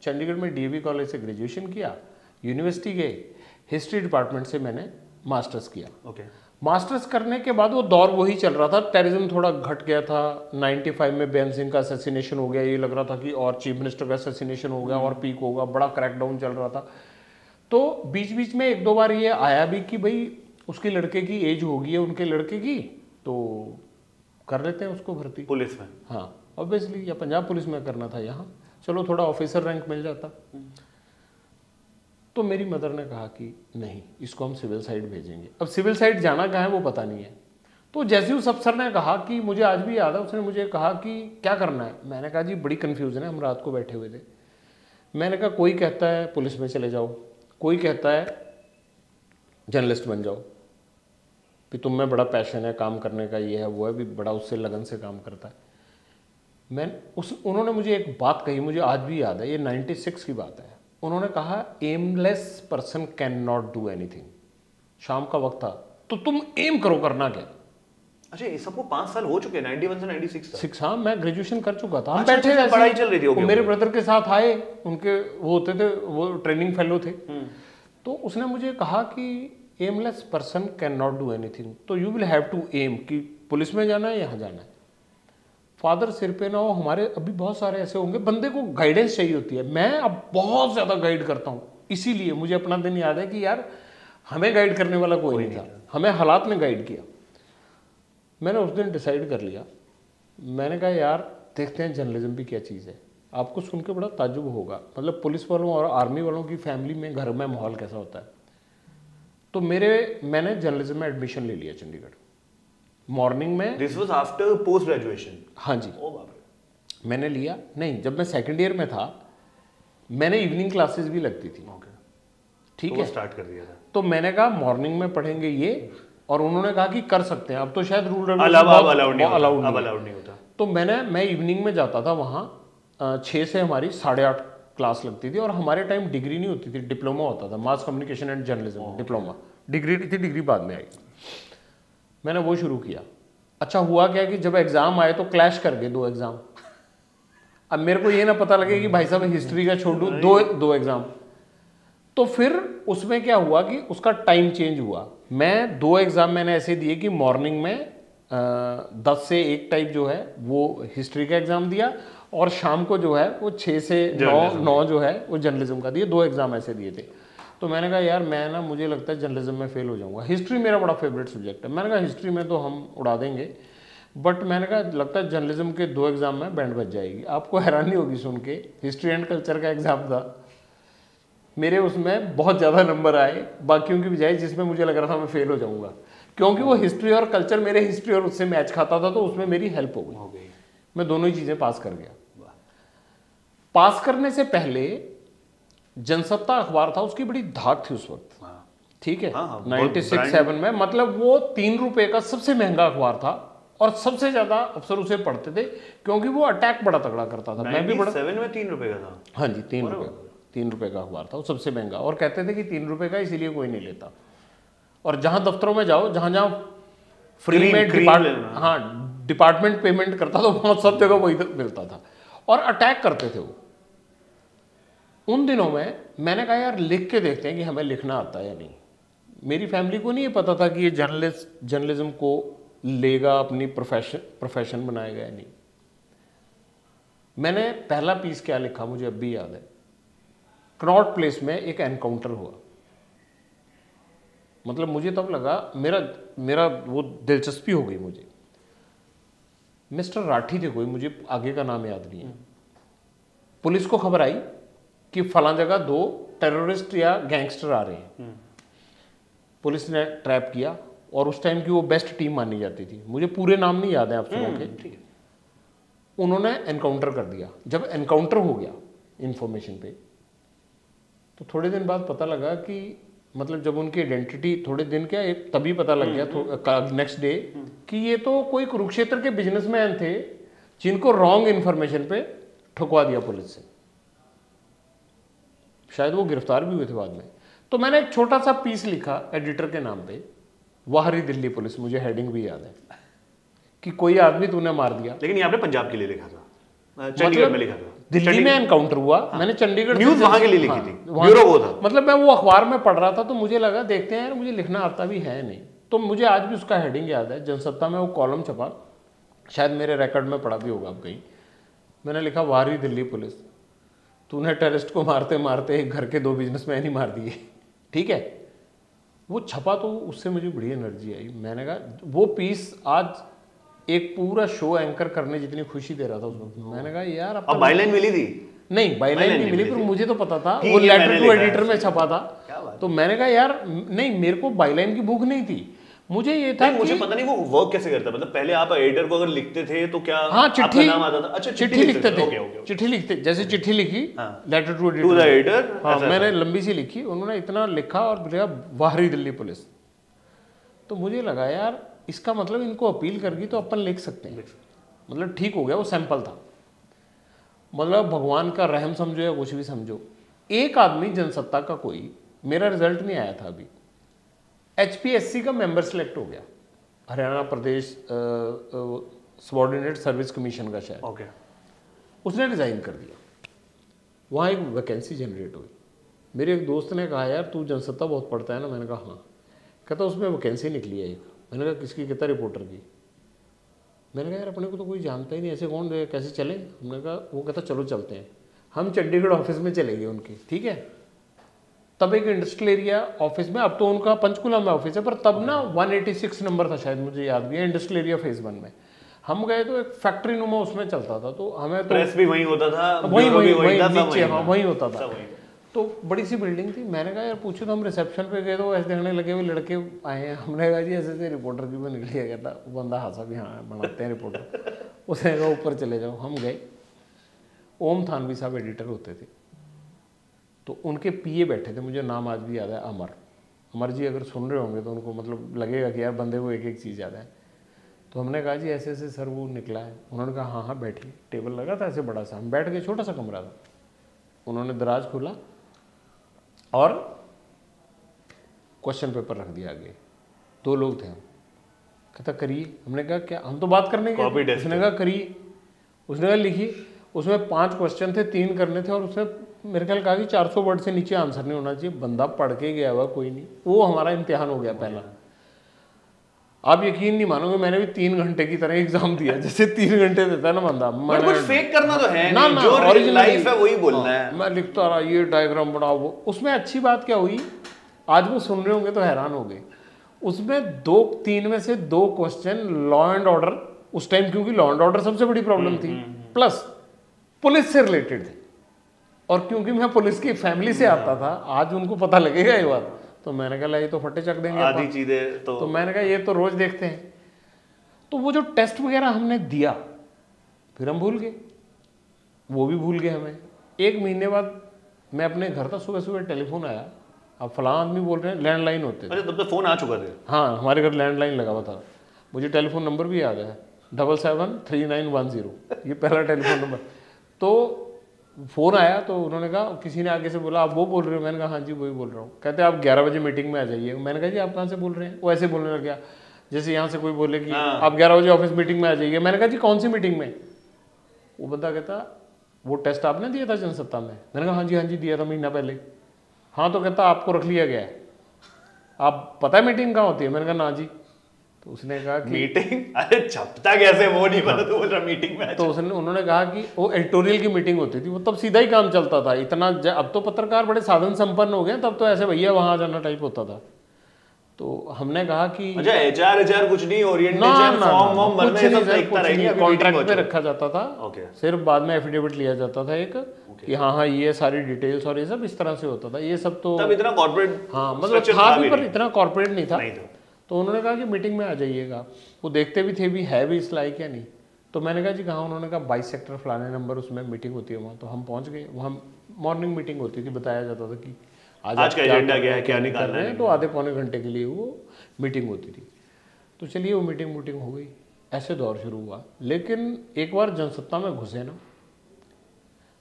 चंडीगढ़ में डीएवी कॉलेज से ग्रेजुएशन किया, यूनिवर्सिटी गए, हिस्ट्री डिपार्टमेंट से मैंने मास्टर्स किया। ओके। मास्टर्स करने के बाद वो दौर वही चल रहा था, टेररिज्म थोड़ा घट गया था, 95 में बेन सिंह का असैसिनेशन हो गया, ये लग रहा था कि और चीफ मिनिस्टर का असैसिनेशन हो गया और पीक होगा, बड़ा क्रैकडाउन चल रहा था। तो बीच बीच में एक दो बार ये आया भी कि भाई उसके लड़के की एज होगी है उनके लड़के की, तो कर लेते हैं उसको भर्ती पुलिस में। हाँ ऑब्वियसली, या पंजाब पुलिस में करना था यहाँ, चलो थोड़ा ऑफिसर रैंक मिल जाता। तो मेरी मदर ने कहा कि नहीं, इसको हम सिविल साइड भेजेंगे। अब सिविल साइड जाना कहाँ है वो पता नहीं है। तो जैसे उस अफसर ने कहा कि, मुझे आज भी याद है, उसने मुझे कहा कि क्या करना है। मैंने कहा जी बड़ी कन्फ्यूजन है, हम रात को बैठे हुए थे। मैंने कहा कोई कहता है पुलिस में चले जाओ, कोई कहता है जर्नलिस्ट बन जाओ, कि तुम में बड़ा पैशन है काम करने का, ये है वो है, भी बड़ा उससे लगन से काम करता है। उन्होंने मुझे एक बात कही, मुझे आज भी याद है, ये 96 की बात है। उन्होंने कहा aimless person can not do anything. शाम का वक्त था, तो तुम एम करो, करना क्या। अच्छा, ये सबको 5 साल हो चुके हैं, 91 से 96 तक। 6 हाँ, मैं ग्रेजुएशन कर चुका था। हम अच्छा, बैठे थे, पढ़ाई चल रही थी। वो मेरे ब्रदर के साथ आए, उनके वो होते थे, वो ट्रेनिंग फेलो थे। तो उसने मुझे कहा कि aimless person can not do anything, तो you will have to aim, कि पुलिस में जाना है, यहाँ जाना है। फादर सिर पे ना हो, हमारे अभी बहुत सारे ऐसे होंगे, बंदे को गाइडेंस चाहिए होती है। मैं अब बहुत ज़्यादा गाइड करता हूँ, इसीलिए मुझे अपना दिन याद है कि यार हमें गाइड करने वाला कोई नहीं था, हमें हालात ने गाइड किया। मैंने उस दिन डिसाइड कर लिया, मैंने कहा यार देखते हैं जर्नलिज्म भी क्या चीज़ है। आपको सुन के बड़ा ताज्जुब होगा, मतलब पुलिस वालों और आर्मी वालों की फैमिली में घर में माहौल कैसा होता है। तो मैंने जर्नलिज्म में एडमिशन ले लिया चंडीगढ़ मॉर्निंग में। This was after post graduation? हाँ जी। ओ बाप रे। मैंने लिया नहीं, जब मैं सेकंड ईयर में था मैंने इवनिंग क्लासेस भी लगती थी। ओके, ठीक तो है, स्टार्ट कर दिया था। तो मैंने कहा मॉर्निंग में पढ़ेंगे ये, और उन्होंने कहा कि कर सकते हैं, अब तो शायद रूल अलाउड नहीं होता। तो मैं इवनिंग में जाता था वहाँ, 6 से हमारी 8:30 क्लास लगती थी, और हमारे टाइम डिग्री नहीं होती थी, डिप्लोमा होता था, mass communication and journalism diploma. Degree नहीं थी, डिग्री बाद में आई। मैंने वो शुरू किया। अच्छा हुआ क्या कि जब एग्जाम आए तो क्लैश कर गए 2 एग्जाम। अब मेरे को ये ना पता लगे कि भाई साहब हिस्ट्री का छोड़ दूं, दो एग्जाम। तो फिर उसमें क्या हुआ कि उसका टाइम चेंज हुआ। मैं 2 एग्जाम मैंने ऐसे दिए कि मॉर्निंग में 10 से 1 टाइप जो है वो हिस्ट्री का एग्जाम दिया, और शाम को जो है वो 6 से 9 जो है वो जर्नलिज्म का दिए। 2 एग्जाम ऐसे दिए थे। तो मैंने कहा यार मैं ना, मुझे लगता है जर्नलिज्म में फेल हो जाऊंगा। हिस्ट्री मेरा बड़ा फेवरेट सब्जेक्ट है, मैंने कहा हिस्ट्री में तो हम उड़ा देंगे, बट मैंने कहा लगता है जर्नलिज्म के 2 एग्जाम में बैंड बज जाएगी। आपको हैरानी होगी सुन के, हिस्ट्री एंड कल्चर का एग्जाम था, मेरे उसमें बहुत ज़्यादा नंबर आए बाकियों की बजाय, जिसमें मुझे लग रहा था मैं फेल हो जाऊंगा, क्योंकि वो हिस्ट्री और कल्चर मेरे हिस्ट्री और उससे मैच खाता था, तो उसमें मेरी हेल्प हो गई। मैं दोनों ही चीज़ें पास कर गया। पास करने से पहले जनसत्ता अखबार था, उसकी बड़ी धाक थी उस वक्त। ठीक है, 96-7 में, मतलब वो 3 रुपए का सबसे महंगा अखबार था, और सबसे ज्यादा अफसर उसे पढ़ते थे, क्योंकि वो अटैक बड़ा तगड़ा करता था। मैं भी बड़ा 7 में 3 रुपए का था। हाँ जी, 3 रुपए का अखबार था, वो सबसे महंगा, और कहते थे कि 3 रुपए का इसीलिए कोई नहीं लेता। और जहां दफ्तरों में जाओ, जहां फ्री में डिपार्टमेंट पेमेंट करता था, वहां सब जगह वही मिलता था, और अटैक करते थे वो। उन दिनों में मैंने कहा यार लिख के देखते हैं कि हमें लिखना आता है या नहीं। मेरी फैमिली को नहीं ये पता था कि ये जर्नलिज्म को लेगा, अपनी प्रोफेशन बनाएगा या नहीं। मैंने पहला पीस क्या लिखा मुझे अब भी याद है। कनॉट प्लेस में एक एनकाउंटर हुआ, मतलब मुझे तब लगा, मेरा वो दिलचस्पी हो गई मुझे। मिस्टर राठी थे कोई, मुझे आगे का नाम याद नहीं है। पुलिस को खबर आई कि फलां जगह 2 टेररिस्ट या गैंगस्टर आ रहे हैं। पुलिस ने ट्रैप किया, और उस टाइम की वो बेस्ट टीम मानी जाती थी, मुझे पूरे नाम नहीं याद है अफसरों के। उन्होंने एनकाउंटर कर दिया। जब एनकाउंटर हो गया इन्फॉर्मेशन पे, तो थोड़े दिन बाद पता लगा कि, मतलब जब उनकी आइडेंटिटी थोड़े दिन क्या, तभी पता लग गया नेक्स्ट डे कि ये तो कोई कुरुक्षेत्र के बिजनेसमैन थे, जिनको रॉन्ग इन्फॉर्मेशन पे ठुकवा दिया पुलिस से। शायद वो गिरफ्तार भी हुए थे बाद में। तो मैंने एक छोटा सा पीस लिखा एडिटर के नाम पे, वाहरी दिल्ली पुलिस, मुझे हेडिंग भी याद है, कि कोई आदमी तूने मार दिया। लेकिन ये आपने पंजाब के लिए लिखा था, चंडीगढ़ में लिखा था? दिल्ली में एनकाउंटर हुआ। मैंने चंडीगढ़ न्यूज वहां के लिए लिखी थी, ब्यूरो वो था। मतलब मैं वो अखबार में पढ़ रहा था तो मुझे लगा देखते हैं यार, मुझे लिखना आता भी है नहीं। तो मुझे आज भी उसका हेडिंग याद है, जनसत्ता में वो कॉलम छपा, शायद मेरे रिकॉर्ड में पड़ा भी होगा अब कहीं। मैंने लिखा, वारी दिल्ली पुलिस, तूने टेररिस्ट को मारते मारते एक घर के 2 बिजनेसमैन ही मार दिए। ठीक है, वो छपा तो उससे मुझे बड़ी एनर्जी आई। मैंने कहा वो पीस आज एक पूरा शो एंकर करने जितनी खुशी दे रहा था उसमें। मैंने कहा यार अब बाईलाइन मिली थी? नहीं, बाईलाइन नहीं मिली, पर मुझे तो पता था वो लेटर टू एडिटर में छपा था। तो मैंने कहा यार नहीं, मेरे को बाईलाइन की भूख नहीं थी, मुझे ये था मुझे पता नहीं वो वर्क कैसे करता। मतलब पहले आप एडिटर को अगर लिखते थे तो क्या हाँ, चिट्ठी नाम आता था? अच्छा, चिट्ठी लिखते थे, चिट्ठी लिखते, जैसे चिट्ठी लिखी लेटर टू एडिटर। हाँ, मैंने लंबी सी लिखी, उन्होंने इतना लिखा और लिखा बाहरी दिल्ली पुलिस। तो मुझे लगा यार इसका मतलब इनको अपील करगी तो अपन लिख सकते हैं। मतलब ठीक हो गया, वो सैंपल था। मतलब भगवान का रहम समझो या कुछ भी समझो, एक आदमी जनसत्ता का कोई, मेरा रिजल्ट नहीं आया था अभी, HPSC का मेंबर सेलेक्ट हो गया, हरियाणा प्रदेश सबऑर्डिनेट सर्विस कमीशन का शायद। ओके। उसने रिजाइन कर दिया, वहाँ एक वैकेंसी जनरेट हुई। मेरे एक दोस्त ने कहा यार तू जनसत्ता बहुत पढ़ता है ना? मैंने कहा हाँ। कहता उसमें वैकेंसी निकली है एक। मैंने कहा किसकी? कहता रिपोर्टर की। मैंने कहा यार अपने को तो कोई जानता ही नहीं, ऐसे कौन कैसे चले? हमने कहा, वो कहता चलो चलते हैं। हम चंडीगढ़ ऑफिस में चले गए उनके, ठीक है। तब एक इंडस्ट्रियल एरिया ऑफिस में, अब तो उनका पंचकुला में ऑफिस है, पर तब ना 186 नंबर था शायद, मुझे याद भी है, इंडस्ट्रियल एरिया फेज 1 में हम गए तो एक फैक्ट्री नुमा उसमें चलता था। तो हमें तो प्रेस भी वहीं होता था, वहीं नीचे, हाँ वहीं होता था। तो बड़ी सी बिल्डिंग थी। मैंने कहा यार पूछो तो, हम रिसेप्शन पे गए तो ऐसे देखने लगे हुए लड़के आए हैं। हमने कहा जी ऐसे ऐसे रिपोर्टर की वो निकली है। कहता वो बंदा हंसा भी, हाँ बनाते हैं रिपोर्टर। उसने कहा ऊपर चले जाओ। हम गए, ओम थानवी साहब एडिटर होते थे, तो उनके पीए बैठे थे, मुझे नाम आज भी याद है, अमर जी। अगर सुन रहे होंगे तो उनको मतलब लगेगा कि यार बंदे को एक एक चीज़ याद है। तो हमने कहा जी ऐसे ऐसे सर वो निकला है। उन्होंने कहा हाँ हाँ बैठिए। टेबल लगा था ऐसे बड़ा सा, हम बैठ गए, छोटा सा कमरा था। उन्होंने दराज खोला और क्वेश्चन पेपर रख दिया आगे। 2 लोग थे हम। कहता करिए। हमने कहा क्या? हम तो बात करने के। उसने कहा करिए। उसने कहा लिखिए। उसमें 5 क्वेश्चन थे, 3 करने थे, और उसने मेरे ख्याल कहा कि 400 वर्ड से नीचे आंसर नहीं होना चाहिए। बंदा पढ़ के गया हुआ कोई नहीं। वो हमारा इम्तिहान हो गया पहला। आप यकीन नहीं मानोगे, मैंने भी 3 घंटे की तरह एग्जाम दिया, जैसे 3 घंटे देता है ना बंदा। मैंने कुछ फेक करना तो है ना, नहीं, जो रियल लाइफ है वही बोलना है। मैं लिखता रहा, ये डायग्राम बनाओ वो। उसमें अच्छी बात क्या हुई, आज वो सुन रहे होंगे तो हैरान हो गए। उसमें 3 में से 2 क्वेश्चन लॉ एंड ऑर्डर, उस टाइम क्योंकि लॉ एंड ऑर्डर सबसे बड़ी प्रॉब्लम थी, प्लस पुलिस से रिलेटेड थे। और क्योंकि मैं पुलिस की फैमिली से आता था, आज उनको पता लगेगा ये बात। तो मैंने कहा ये तो फटे चक देंगे आधी चीजें तो मैंने कहा ये तो रोज देखते हैं। तो वो जो टेस्ट वगैरह हमने दिया, फिर हम भूल गए, वो भी भूल गए हमें। 1 महीने बाद मैं अपने घर था, सुबह सुबह टेलीफोन आया, अब फलां आदमी बोल रहे हैं। लैंडलाइन होते थे। अच्छा, तब तो फोन आ चुका थे? हाँ, हमारे घर लैंडलाइन लगा हुआ था। मुझे टेलीफोन नंबर भी याद है, 773910, ये पहला टेलीफोन नंबर। तो फ़ोन आया तो उन्होंने कहा, किसी ने आगे से बोला आप वो बोल रहे हो? मैंने कहा हाँ जी वही बोल रहा हूँ। कहते आप 11 बजे मीटिंग में आ जाइए। मैंने कहा जी आप कहाँ से बोल रहे हैं? वो ऐसे बोलने लग गया जैसे यहाँ से कोई बोले कि आप 11 बजे ऑफिस मीटिंग में आ जाइए। मैंने कहा जी कौन सी मीटिंग में? वो बंदा कहता वो टेस्ट आपने दिया था जनसत्ता में? मैंने कहा हाँ जी दिया था महीना पहले। हाँ, तो कहता आपको रख लिया गया है, आप पता है मीटिंग कहाँ होती है? मैंने कहा ना जी। तो उसने कहा कि मीटिंग, अरे छपता कैसे वो नहीं पता, तो बोल रहा मीटिंग में। तो उन्होंने कहा कि वो एडिटोरियल की मीटिंग होती थी, वो तब सीधा ही काम चलता था इतना। अब तो पत्रकार बड़े साधन संपन्न हो गए, तब तो ऐसे भैया वहां जाना टाइप होता था। तो हमने कहा कि अच्छा एचआर कुछ नहीं, ओरिएंटेशन फॉर्म भरने सब देखता रहेगा, कॉन्ट्रैक्ट पे रखा जाता था। सिर्फ बाद में एफिडेविट लिया जाता था एक कि हाँ ये सारी डिटेल्स और ये सब इस तरह से होता था। ये सब तो तब इतना कॉर्पोरेट, हाँ मतलब था भी, पर इतना कॉर्पोरेट नहीं था। तो उन्होंने कहा कि मीटिंग में आ जाइएगा। वो देखते भी थे भी है भी इस लायक या नहीं। तो मैंने कहा जी कहाँ? उन्होंने कहा 22 सेक्टर फलाने नंबर, उसमें मीटिंग होती है वहाँ। तो हम पहुँच गए वहाँ। मॉर्निंग मीटिंग होती थी, बताया जाता था कि आज का एजेंडा क्या है, क्या निकालना है। तो आधे पौने घंटे के लिए वो मीटिंग होती थी। तो चलिए वो मीटिंग हो गई, ऐसे दौर शुरू हुआ। लेकिन एक बार जनसत्ता में घुसे ना,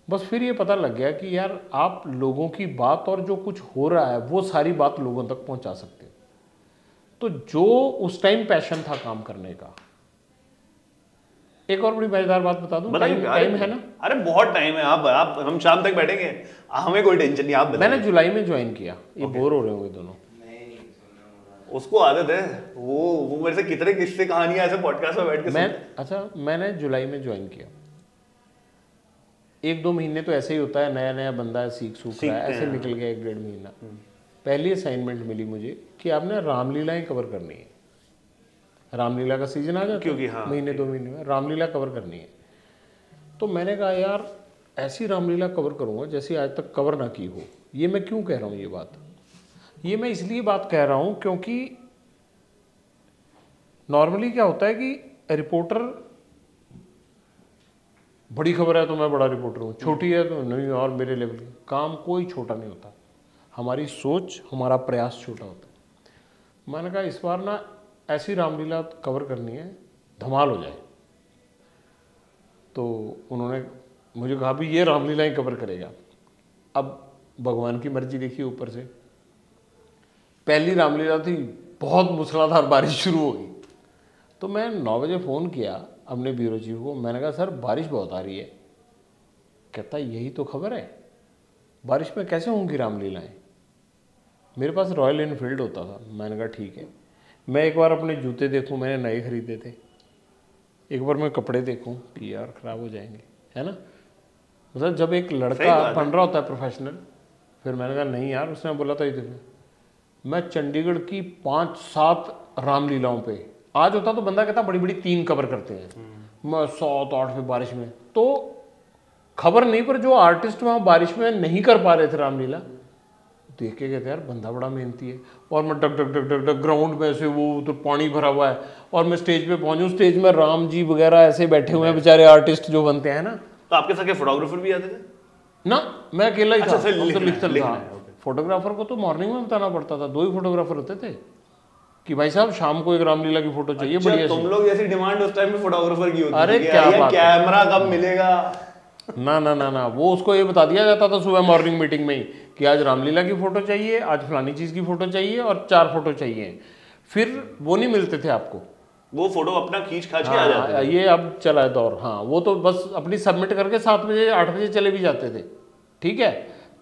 बस फिर ये पता लग गया कि यार आप लोगों की बात और जो कुछ हो रहा है वो सारी बात लोगों तक पहुंचा सकते हो। तो जो उस टाइम पैशन था काम करने का, एक और बड़ी मजेदार बात बता दूं, टाइम है ना? अरे बहुत टाइम है, आप हम शाम तक बैठेंगे, हमें कोई टेंशन नहीं। आप मैंने जुलाई में ज्वाइन किया। ये बोर हो रहे होंगे दोनों। उसको आदत है, वो मेरे से कितने किस्से कहानियां ऐसे पॉडकास्ट में बैठ के अच्छा, मैंने जुलाई में ज्वाइन किया। 1-2 महीने तो ऐसे ही होता है, नया नया बंदा है, सीख रहा है, ऐसे निकल गया 1-1.5 महीना। पहली असाइनमेंट मिली मुझे कि आपने रामलीलाएं कवर करनी है। रामलीला का सीजन आ जाता है क्योंकि हाँ, महीने 2 महीने में रामलीला कवर करनी है। तो मैंने कहा यार ऐसी रामलीला कवर करूंगा जैसी आज तक कवर ना की हो। ये मैं क्यों कह रहा हूँ ये बात? ये मैं इसलिए बात कह रहा हूँ क्योंकि नॉर्मली क्या होता है कि रिपोर्टर, बड़ी खबर है तो मैं बड़ा रिपोर्टर हूँ, छोटी है तो नहीं, और मेरे लेवल की। काम कोई छोटा नहीं होता, हमारी सोच, हमारा प्रयास छोटा होता है। मैंने कहा इस बार ना ऐसी रामलीला कवर करनी है धमाल हो जाए। तो उन्होंने मुझे कहा भी ये रामलीला ही कवर करेगा। अब भगवान की मर्जी देखिए, ऊपर से पहली रामलीला थी, बहुत मूसलाधार बारिश शुरू हो गई। तो मैं 9 बजे फ़ोन किया अपने ब्यूरो चीफ को, मैंने कहा सर बारिश बहुत आ रही है। कहता यही तो खबर है, बारिश में कैसे होंगी रामलीलाएं? मेरे पास रॉयल एनफील्ड होता था। मैंने कहा ठीक है, मैं एक बार अपने जूते देखूं, मैंने नए खरीदे थे, एक बार मैं कपड़े देखूं कि यार ख़राब हो जाएंगे, है ना? मतलब जब एक लड़का बन रहा होता है प्रोफेशनल, फिर मैंने कहा नहीं यार, उसने बोला था इधर मैं चंडीगढ़ की 5-7 रामलीलाओं पे, आज होता तो बंदा कहता बड़ी बड़ी 3 कवर करते हैं, मैं 7-8 पे बारिश में, तो खबर नहीं, पर जो आर्टिस्ट वहाँ बारिश में नहीं कर पा रहे थे रामलीला, देख के कहते यार बंदा बड़ा मेहनती है। और मैं डग डग डग डग डग ग्राउंड में से, वो तो पानी भरा हुआ है, और मैं स्टेज पे पहुंचूं, स्टेज में राम जी वगैरह ऐसे बैठे हुए हैं बेचारे आर्टिस्ट जो बनते हैं ना। तो आपके साथ फोटोग्राफर भी आते थे ना? मैं अकेला ही था, हम तो लिखता था। फोटोग्राफर को तो मॉर्निंग में बताना पड़ता था, 2 ही फोटोग्राफर होते थे कि भाई साहब शाम को एक रामलीला की फोटो चाहिए। बढ़िया तुम लोग जैसी डिमांड उस टाइम में फोटोग्राफर की होती थी। अरे क्या बात, कैमरा कब मिलेगा? ना ना ना ना, वो उसको ये बता दिया जाता था सुबह मॉर्निंग मीटिंग में ही कि आज रामलीला की फोटो चाहिए, आज फलानी चीज की फोटो चाहिए, और 4 फोटो चाहिए। फिर वो नहीं मिलते थे आपको, वो फोटो अपना खींच खाच के आ जाते थे। ये अब चला है दौर। हाँ, वो तो बस अपनी सबमिट करके 7 बजे 8 बजे चले भी जाते थे, ठीक है।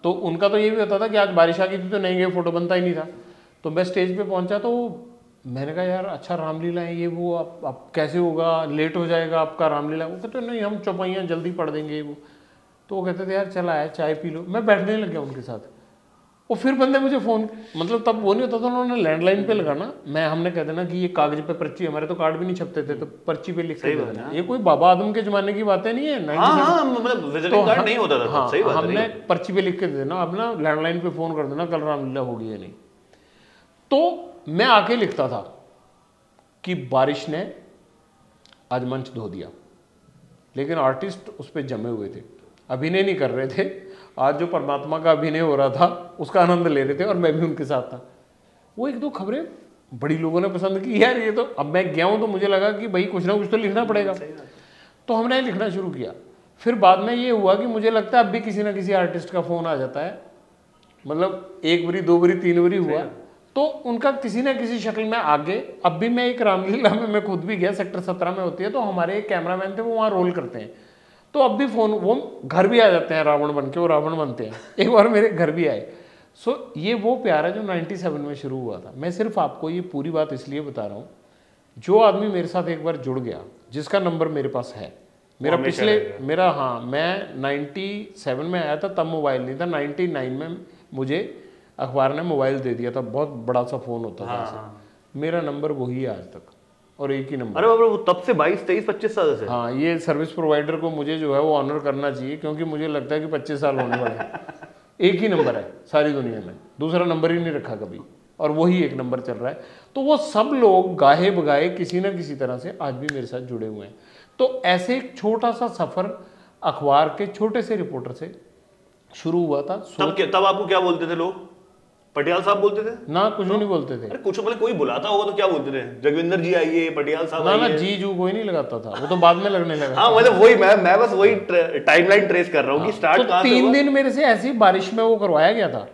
तो उनका तो ये भी होता था कि आज बारिश आ गई थी तो नहीं गए, फोटो बनता ही नहीं था। तो मैं स्टेज पे पहुंचा तो मैंने कहा यार अच्छा रामलीला है ये वो, अब कैसे होगा, लेट हो जाएगा आपका रामलीला। वो कहते नहीं हम चौपाइयाँ जल्दी पढ़ देंगे वो। तो वो कहते थे यार चला है चाय पी लो। मैं बैठने लग गया उनके साथ। और फिर बंदे मुझे फ़ोन, मतलब तब वो नहीं होता था, उन्होंने लैंडलाइन पे लगाना, हमने कह देना कि ये कागज पे पर्ची, हमारे तो कार्ड भी नहीं छपते थे, तो पर्ची पे लिख के देना। ये कोई बाबा आदम के जमाने की बातें नहीं है, मतलब विजिटिंग कार्ड नहीं होता था। हाँ, सही बात है, हमने पर्ची पे लिख के दे देना, अब ना लैंडलाइन पे फ़ोन कर देना कल रामलीला होगी या नहीं। तो मैं आके लिखता था कि बारिश ने आज मंच धो दिया, लेकिन आर्टिस्ट उस पर जमे हुए थे, अभिनय नहीं कर रहे थे। आज जो परमात्मा का अभिनय हो रहा था उसका आनंद ले रहे थे, और मैं भी उनके साथ था। वो 1-2 खबरें बड़ी लोगों ने पसंद की, यार ये तो, अब मैं गया हूँ तो मुझे लगा कि भाई कुछ ना कुछ तो लिखना पड़ेगा, तो हमने लिखना शुरू किया। फिर बाद में ये हुआ कि मुझे लगता है अब भी किसी ना किसी आर्टिस्ट का फ़ोन आ जाता है, मतलब 1 बारी 2 बारी 3 बारी हुआ तो उनका किसी ना किसी शक्ल में आगे। अब भी मैं एक रामलीला में मैं खुद भी गया, सेक्टर 17 में होती है, तो हमारे एक कैमरामैन थे, वो वहाँ रोल करते हैं, तो अब भी फ़ोन, वो घर भी आ जाते हैं रावण बन के, वो रावण बनते हैं। एक बार मेरे घर भी आए। सो ये वो प्यार है जो 97 में शुरू हुआ था। मैं सिर्फ आपको ये पूरी बात इसलिए बता रहा हूँ, जो आदमी मेरे साथ एक बार जुड़ गया, जिसका नंबर मेरे पास है, मेरा मेरा हाँ, मैं 97 में आया था, तब मोबाइल नहीं था। 99 में मुझे अखबार ने मोबाइल दे दिया था, बहुत बड़ा सा फ़ोन होता था। मेरा नंबर वही है आज तक, और एक ही नंबर। अरे बाबा, वो तब से 22, 23, 25 साल से। हाँ, ये सर्विस प्रोवाइडर को मुझे जो है वो ऑनर करना चाहिए, क्योंकि मुझे लगता है कि 25 साल होने वाले। एक ही नंबर है सारी दुनिया में, दूसरा नंबर ही नहीं रखा कभी, और वही एक नंबर चल रहा है। तो वो सब लोग गाहे बगाए किसी ना किसी तरह से आज भी मेरे साथ जुड़े हुए हैं। तो ऐसे एक छोटा सा सफ़र अखबार के छोटे से रिपोर्टर से शुरू हुआ था। तब आपको क्या बोलते थे लोग? पटियाल साहब बोलते थे ना? कुछ नहीं बोलते थे। अरे कुछ मतलब कोई बुलाता होगा तो क्या बोलते थे? जगविंदर जी आइए, पटियाल साहब आइए। ना जी जू कोई नहीं लगाता था, वो तो बाद में लगने लगा। हाँ, मतलब वही मैं बस वही टाइमलाइन ट्रेस कर रहा हूँ कि स्टार्ट कहाँ से हुआ। 3 दिन मेरे से ऐसी बारिश में वो करवाया गया था।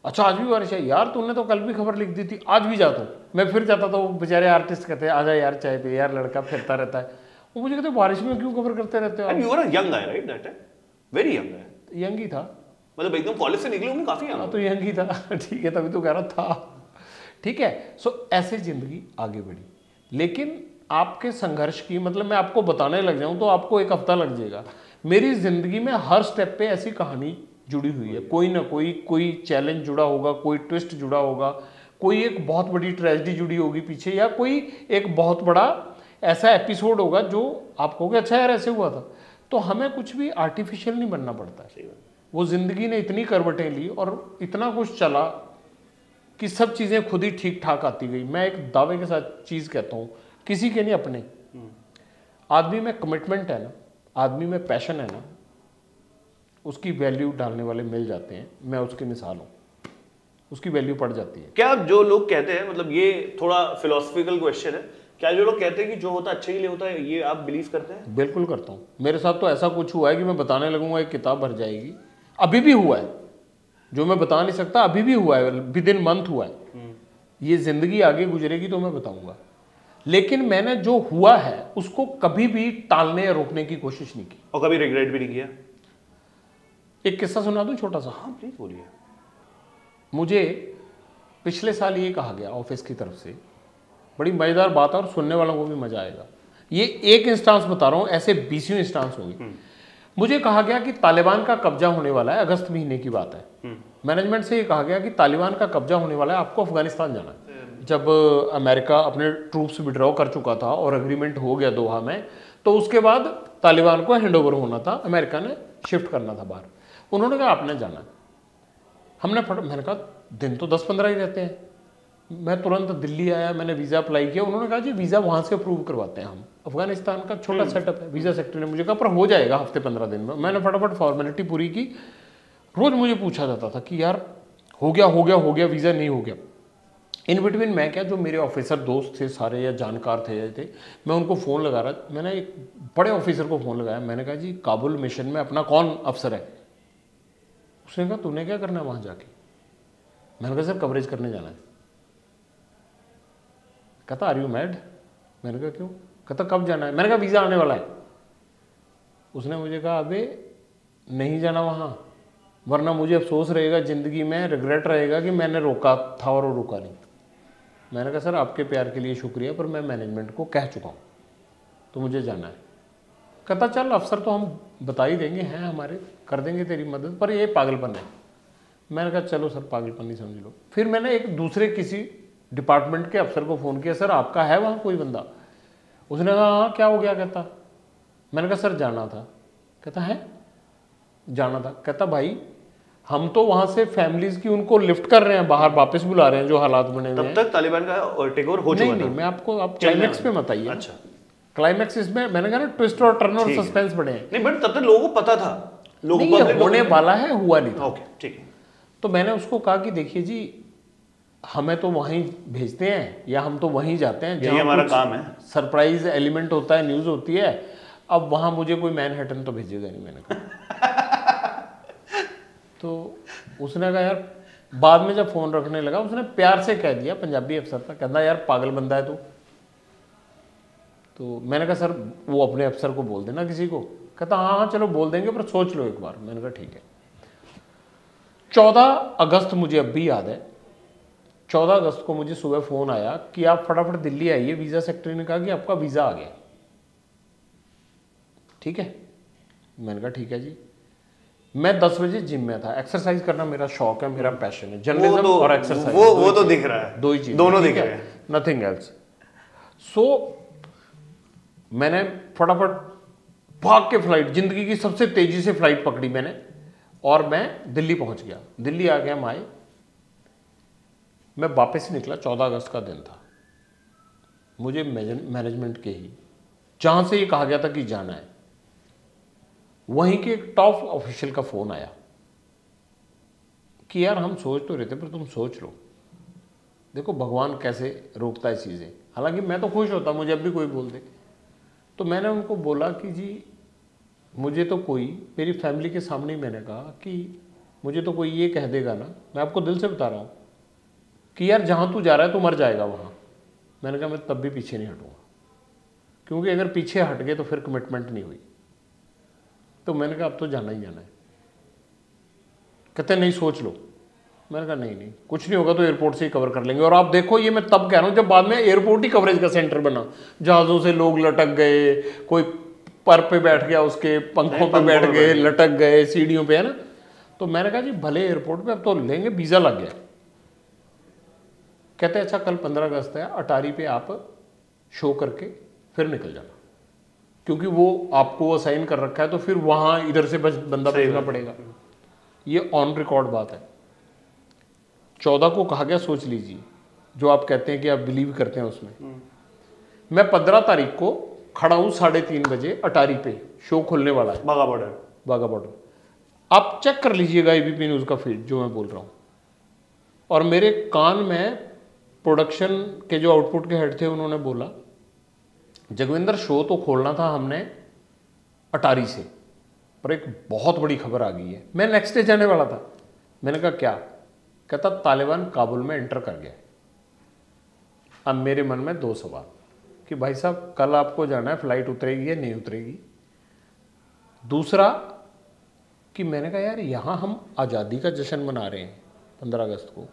अच्छा आज भी बारिश है यार, तूने तो कल भी खबर लिख दी थी, आज भी जाता हूँ। मैं फिर जाता था, वो बेचारे आर्टिस्ट कहते हैं आजा यार चाय पे, यार लड़का फिरता रहता है। वो मुझे कहते बारिश में क्यों कवर करते रहते हो and you are a young guy right that time, very young guy. Young ही था, मतलब एकदम कॉलेज से निकले होंगे काफी यंग। हाँ तो यंग ही था ठीक है, तभी तो कह रहा था। ठीक है, सो ऐसे जिंदगी आगे बढ़ी, लेकिन आपके संघर्ष की, मतलब मैं आपको बताने लग जाऊं तो आपको एक हफ्ता लग जाएगा। मेरी जिंदगी में हर स्टेप पे ऐसी कहानी जुड़ी हुई है, कोई ना कोई चैलेंज जुड़ा होगा, कोई ट्विस्ट जुड़ा होगा, कोई एक बहुत बड़ी ट्रेजेडी जुड़ी होगी पीछे, या कोई एक बहुत बड़ा ऐसा एपिसोड होगा जो आप कहोगे अच्छा यार ऐसे हुआ था। तो हमें कुछ भी आर्टिफिशियल नहीं बनना पड़ता है। वो जिंदगी ने इतनी करवटें ली और इतना कुछ चला कि सब चीज़ें खुद ही ठीक ठाक आती गई। मैं एक दावे के साथ चीज़ कहता हूँ, किसी के नहीं अपने, आदमी में कमिटमेंट है ना, आदमी में पैशन है ना, उसकी वैल्यू डालने वाले मिल जाते हैं। मैं उसकी मिसाल हूँ, उसकी वैल्यू पड़ जाती है। क्या जो लोग कहते हैं, मतलब ये थोड़ा फिलोसफिकल क्वेश्चन है, क्या जो लोग कहते हैं कि जो होता है अच्छे के लिए होता है, ये आप बिलीव करते हैं? बिल्कुल करता हूँ। मेरे साथ तो ऐसा कुछ हुआ है कि मैं बताने लगूंगा एक किताब भर जाएगी। अभी भी हुआ है, जो मैं बता नहीं सकता, अभी भी हुआ है, विद इन मंथ हुआ है। ये जिंदगी आगे गुजरेगी तो मैं बताऊंगा, लेकिन मैंने जो हुआ है उसको कभी भी टालने या रोकने की कोशिश नहीं की, और कभी रिग्रेट भी नहीं किया। एक किस्सा सुना दूं छोटा सा? हाँ प्लीज बोलिए। मुझे पिछले साल ये कहा गया ऑफिस की तरफ से, बड़ी मजेदार बात है और सुनने वालों को भी मजा आएगा। ये एक इंस्टांस बता रहा हूं, ऐसे 20 इंस्टांस होंगे। मुझे कहा गया कि तालिबान का कब्जा होने वाला है, अगस्त महीने की बात है। मैनेजमेंट से ये कहा गया कि तालिबान का कब्जा होने वाला है, आपको अफगानिस्तान जाना है। जब अमेरिका अपने ट्रूप्स विड्रॉ कर चुका था और एग्रीमेंट हो गया दोहा में, तो उसके बाद तालिबान को हैंडओवर होना था, अमेरिका ने शिफ्ट करना था बाहर। उन्होंने कहा आपने जाना है। मैंने कहा दिन तो 10-15 ही रहते हैं। मैं तुरंत दिल्ली आया, मैंने वीज़ा अप्लाई किया। उन्होंने कहा जी वीज़ा वहाँ से अप्रूव करवाते हैं हम, अफगानिस्तान का छोटा सेटअप है। वीज़ा सेक्रेटरी ने मुझे कहा पर हो जाएगा हफ्ते 15 दिन में। मैंने फटाफट फॉर्मेलिटी पूरी की। रोज़ मुझे पूछा जाता था कि यार हो गया वीज़ा नहीं हो गया। इन बिटवीन मैं क्या, जो मेरे ऑफिसर दोस्त थे सारे या जानकार थे, मैं उनको फ़ोन लगा रहा। मैंने एक बड़े ऑफिसर को फ़ोन लगाया, मैंने कहा जी काबुल मिशन में अपना कौन अफसर है? उसने कहा तूने क्या करना है वहाँ जाके? मैंने कहा सर कवरेज करने जाना है। कहता आर यू मैड? मैंने कहा क्यों? कहता कब जाना है? मैंने कहा वीज़ा आने वाला है। उसने मुझे कहा अबे नहीं जाना वहाँ, वरना मुझे अफसोस रहेगा ज़िंदगी में, रिग्रेट रहेगा कि मैंने रोका था और वो रुका नहीं। मैंने कहा सर आपके प्यार के लिए शुक्रिया, पर मैं मैनेजमेंट को कह चुका हूँ तो मुझे जाना है। कहता चल अफसर तो हम बता ही देंगे, हैं हमारे, कर देंगे तेरी मदद, पर ये पागलपन है। मैंने कहा चलो सर पागलपन नहीं समझ लो। फिर मैंने एक दूसरे किसी डिपार्टमेंट के अफसर को फ़ोन किया, सर आपका है वहाँ कोई बंदा? उसने कहा हाँ क्या हो गया? कहता मैंने कहा सर जाना था। कहता है जाना था? कहता भाई हम तो वहाँ से फैमिलीज की उनको लिफ्ट कर रहे हैं बाहर, वापस बुला रहे हैं जो हालात बने हुए हैं। तब तक तालिबान का टेक ओवर हो चुका था? नहीं, मैं आपको आप क्लाइमैक्स पे मत आइए। अच्छा क्लाइमैक्स इसमें मैंने कहा ना ट्विस्ट और टर्न और सस्पेंस बड़े हैं। नहीं बट तब तक लोगों को पता था, लोगों को होने वाला है, हुआ नहीं था। ओके ठीक है। तो मैंने उसको कहा कि देखिए जी हमें तो वहीं भेजते हैं या हम तो वहीं जाते हैं जहाँ हमारा काम है, सरप्राइज एलिमेंट होता है, न्यूज़ होती है। अब वहाँ मुझे कोई मैनहट्टन तो भेजेगा नहीं, मैंने कहा। तो उसने कहा यार, बाद में जब फ़ोन रखने लगा उसने प्यार से कह दिया, पंजाबी अफसर था, कहता यार पागल बंदा है तू। तो मैंने कहा सर वो अपने अफसर को बोल देना किसी को। कहता हाँ चलो बोल देंगे पर सोच लो एक बार। मैंने कहा ठीक है। 14 अगस्त मुझे अब भी याद है, 14 अगस्त को मुझे सुबह फ़ोन आया कि आप फटाफट दिल्ली आइए। वीज़ा सेक्रेटरी ने कहा कि आपका वीज़ा आ गया। ठीक है, मैंने कहा ठीक है जी। मैं 10 बजे जिम में था। एक्सरसाइज करना मेरा शौक है, मेरा पैशन है, जर्नलिज्म और एक्सरसाइज। वो तो दिख रहा है, दो ही चीज़, दोनों दिख रहे हैं, नथिंग एल्स। सो मैंने फटाफट भाग के फ्लाइट, जिंदगी की सबसे तेजी से फ्लाइट पकड़ी मैंने और मैं दिल्ली पहुंच गया। दिल्ली आ गया माए, मैं वापस निकला। 14 अगस्त का दिन था। मुझे मैनेजमेंट के ही जहां से ये कहा गया था कि जाना है, वहीं के एक टॉप ऑफिशियल का फोन आया कि यार हम सोच तो रहे थे पर तुम सोच लो। देखो भगवान कैसे रोकता है चीज़ें। हालांकि मैं तो खुश होता मुझे अब भी कोई बोल दे। तो मैंने उनको बोला कि जी मुझे तो कोई, मेरी फैमिली के सामने ही मैंने कहा कि मुझे तो कोई ये कह देगा ना, मैं आपको दिल से बता रहा हूँ कि यार जहाँ तू जा रहा है तू मर जाएगा वहाँ। मैंने कहा मैं तब भी पीछे नहीं हटूँगा, क्योंकि अगर पीछे हट गए तो फिर कमिटमेंट नहीं हुई। तो मैंने कहा अब तो जाना ही जाना है। कहते नहीं सोच लो। मैंने कहा नहीं नहीं कुछ नहीं होगा तो एयरपोर्ट से ही कवर कर लेंगे। और आप देखो ये मैं तब कह रहा हूँ जब बाद में एयरपोर्ट ही कवरेज का सेंटर बना, जहाज़ों से लोग लटक गए, कोई पर पे बैठ गया, उसके पंखों पे बैठ गए, लटक गए सीढ़ियों पे, है ना। तो मैंने कहा जी भले एयरपोर्ट पे अब तो लेंगे, वीज़ा लग गया। कहते अच्छा कल 15 अगस्त है, अटारी पे आप शो करके फिर निकल जाना, क्योंकि वो आपको असाइन कर रखा है तो फिर वहाँ इधर से बंदा भेजना पड़ेगा। ये ऑन रिकॉर्ड बात है। 14 को कहा गया, सोच लीजिए, जो आप कहते हैं कि आप बिलीव करते हैं उसमें। मैं 15 तारीख को खड़ा हूँ 3:30 बजे अटारी पे, शो खुलने वाला है, बाघा बॉर्डर। बाघा बॉर्डर। आप चेक कर लीजिएगा एबीपी न्यूज़ का फीड जो मैं बोल रहा हूँ। और मेरे कान में प्रोडक्शन के जो आउटपुट के हेड थे उन्होंने बोला जगविंदर शो तो खोलना था हमने अटारी से, पर एक बहुत बड़ी खबर आ गई है। मैं नेक्स्ट डे जाने वाला था। मैंने कहा क्या? कहता तालिबान काबुल में एंटर कर गया। अब मेरे मन में 2 सवाल कि भाई साहब कल आपको जाना है, फ्लाइट उतरेगी या नहीं उतरेगी। दूसरा कि मैंने कहा यार यहाँ हम आज़ादी का जश्न मना रहे हैं 15 अगस्त को,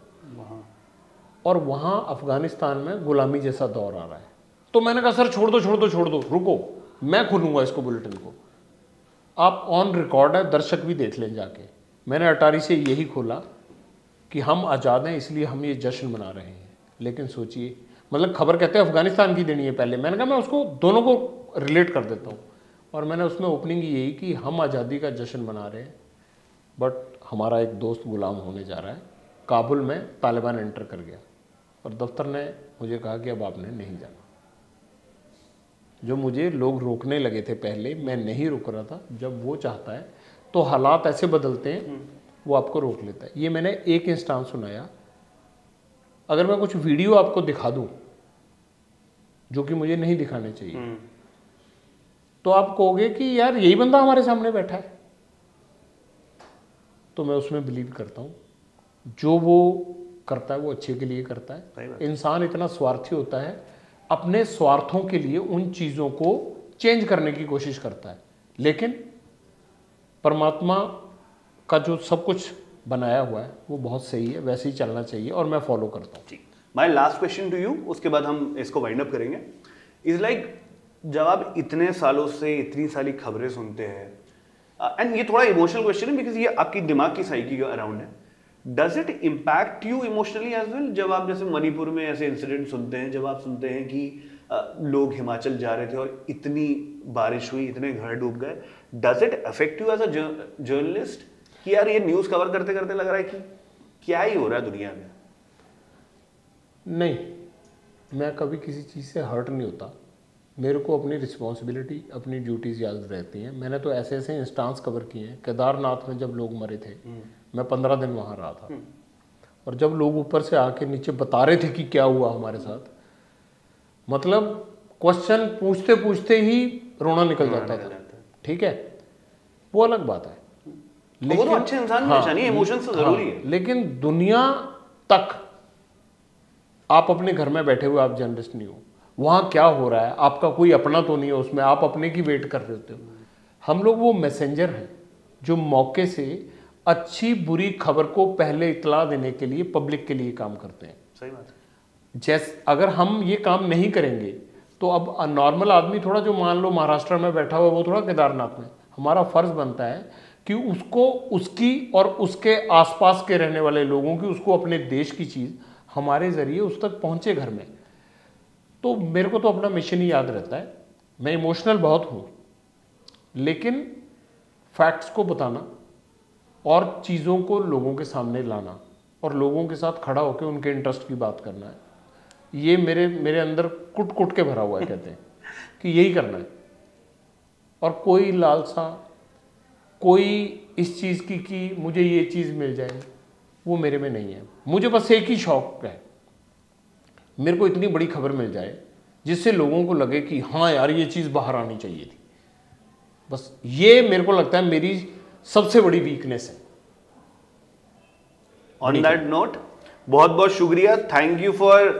और वहाँ अफगानिस्तान में गुलामी जैसा दौर आ रहा है। तो मैंने कहा सर छोड़ दो, रुको, मैं खोलूँगा इसको, बुलेटिन को। आप ऑन रिकॉर्ड है, दर्शक भी देख लें जाके। मैंने अटारी से यही खोला कि हम आज़ाद हैं इसलिए हम ये जश्न मना रहे हैं। लेकिन सोचिए, मतलब खबर कहते हैं अफगानिस्तान की देनी है पहले। मैंने कहा मैं उसको दोनों को रिलेट कर देता हूँ। और मैंने उसमें ओपनिंग यही कि हम आज़ादी का जश्न मना रहे हैं, बट हमारा एक दोस्त गुलाम होने जा रहा है। काबुल में तालिबान एंटर कर गया और दफ्तर ने मुझे कहा कि अब आपने नहीं जाना। जो मुझे लोग रोकने लगे थे पहले, मैं नहीं रुक रहा था। जब वो चाहता है तो हालात ऐसे बदलते हैं, वो आपको रोक लेता है। ये मैंने एक इंस्टांस सुनाया। अगर मैं कुछ वीडियो आपको दिखा दूं जो कि मुझे नहीं दिखाने चाहिए, तो आप कहोगे कि यार यही बंदा हमारे सामने बैठा है। तो मैं उसमें बिलीव करता हूँ जो वो करता है वो अच्छे के लिए करता है। इंसान इतना स्वार्थी होता है, अपने स्वार्थों के लिए उन चीज़ों को चेंज करने की कोशिश करता है। लेकिन परमात्मा का जो सब कुछ बनाया हुआ है वो बहुत सही है, वैसे ही चलना चाहिए और मैं फॉलो करता हूँ। My last question to you, उसके बाद हम इसको वाइंड अप करेंगे, इज लाइक जब आप इतने सालों से इतनी सारी खबरें सुनते हैं, एंड ये थोड़ा इमोशनल क्वेश्चन है बिकॉज ये आपकी दिमाग की साइकी के अराउंड है, does it impact you emotionally as well? जब आप जैसे मणिपुर में ऐसे इंसिडेंट सुनते हैं, जब आप सुनते हैं कि लोग हिमाचल जा रहे थे और इतनी बारिश हुई, इतने घर डूब गए, does it affect you as a journalist कि यार ये न्यूज़ कवर करते करते लग रहा है कि क्या ही हो रहा है दुनिया में? नहीं, मैं कभी किसी चीज़ से हर्ट नहीं होता। मेरे को अपनी रिस्पॉन्सिबिलिटी, अपनी ड्यूटीज़ याद रहती हैं। मैंने तो ऐसे ऐसे इंस्टांस कवर किए हैं। केदारनाथ में जब लोग मरे थे, मैं 15 दिन वहाँ रहा था, और जब लोग ऊपर से आके नीचे बता रहे थे कि क्या हुआ हमारे साथ, मतलब क्वेश्चन पूछते पूछते ही रोना निकल जाता था। ठीक है, वो अलग बात है, लेकिन वो तो अच्छे इंसान की निशानी है, इमोशंस तो जरूरी है। लेकिन दुनिया तक आप अपने घर में बैठे हुए, आप जर्नलिस्ट नहीं हो, वहाँ क्या हो रहा है आपका कोई अपना तो नहीं है उसमें, आप अपने की वेट कर रहे होते हो। हम लोग वो मैसेंजर हैं जो मौके से अच्छी बुरी खबर को पहले इतला देने के लिए पब्लिक के लिए काम करते हैं। सही बात है। जैसे अगर हम ये काम नहीं करेंगे तो अब नॉर्मल आदमी थोड़ा, जो मान लो महाराष्ट्र में बैठा हुआ, वो थोड़ा केदारनाथ में, हमारा फर्ज बनता है कि उसको, उसकी और उसके आसपास के रहने वाले लोगों की, उसको अपने देश की चीज़ हमारे ज़रिए उस तक पहुँचे घर में। तो मेरे को तो अपना मिशन ही याद रहता है। मैं इमोशनल बहुत हूँ, लेकिन फैक्ट्स को बताना और चीज़ों को लोगों के सामने लाना और लोगों के साथ खड़ा होकर उनके इंटरेस्ट की बात करना है, ये मेरे अंदर कुट कुट के भरा हुआ है। कहते हैं कि यही करना है, और कोई लालसा, कोई इस चीज़ की कि मुझे ये चीज़ मिल जाए, वो मेरे में नहीं है। मुझे बस एक ही शौक है, मेरे को इतनी बड़ी खबर मिल जाए जिससे लोगों को लगे कि हाँ यार ये चीज़ बाहर आनी चाहिए थी। बस ये मेरे को लगता है मेरी सबसे बड़ी वीकनेस है। ऑन दैट नोट, बहुत बहुत शुक्रिया, थैंक यू फॉर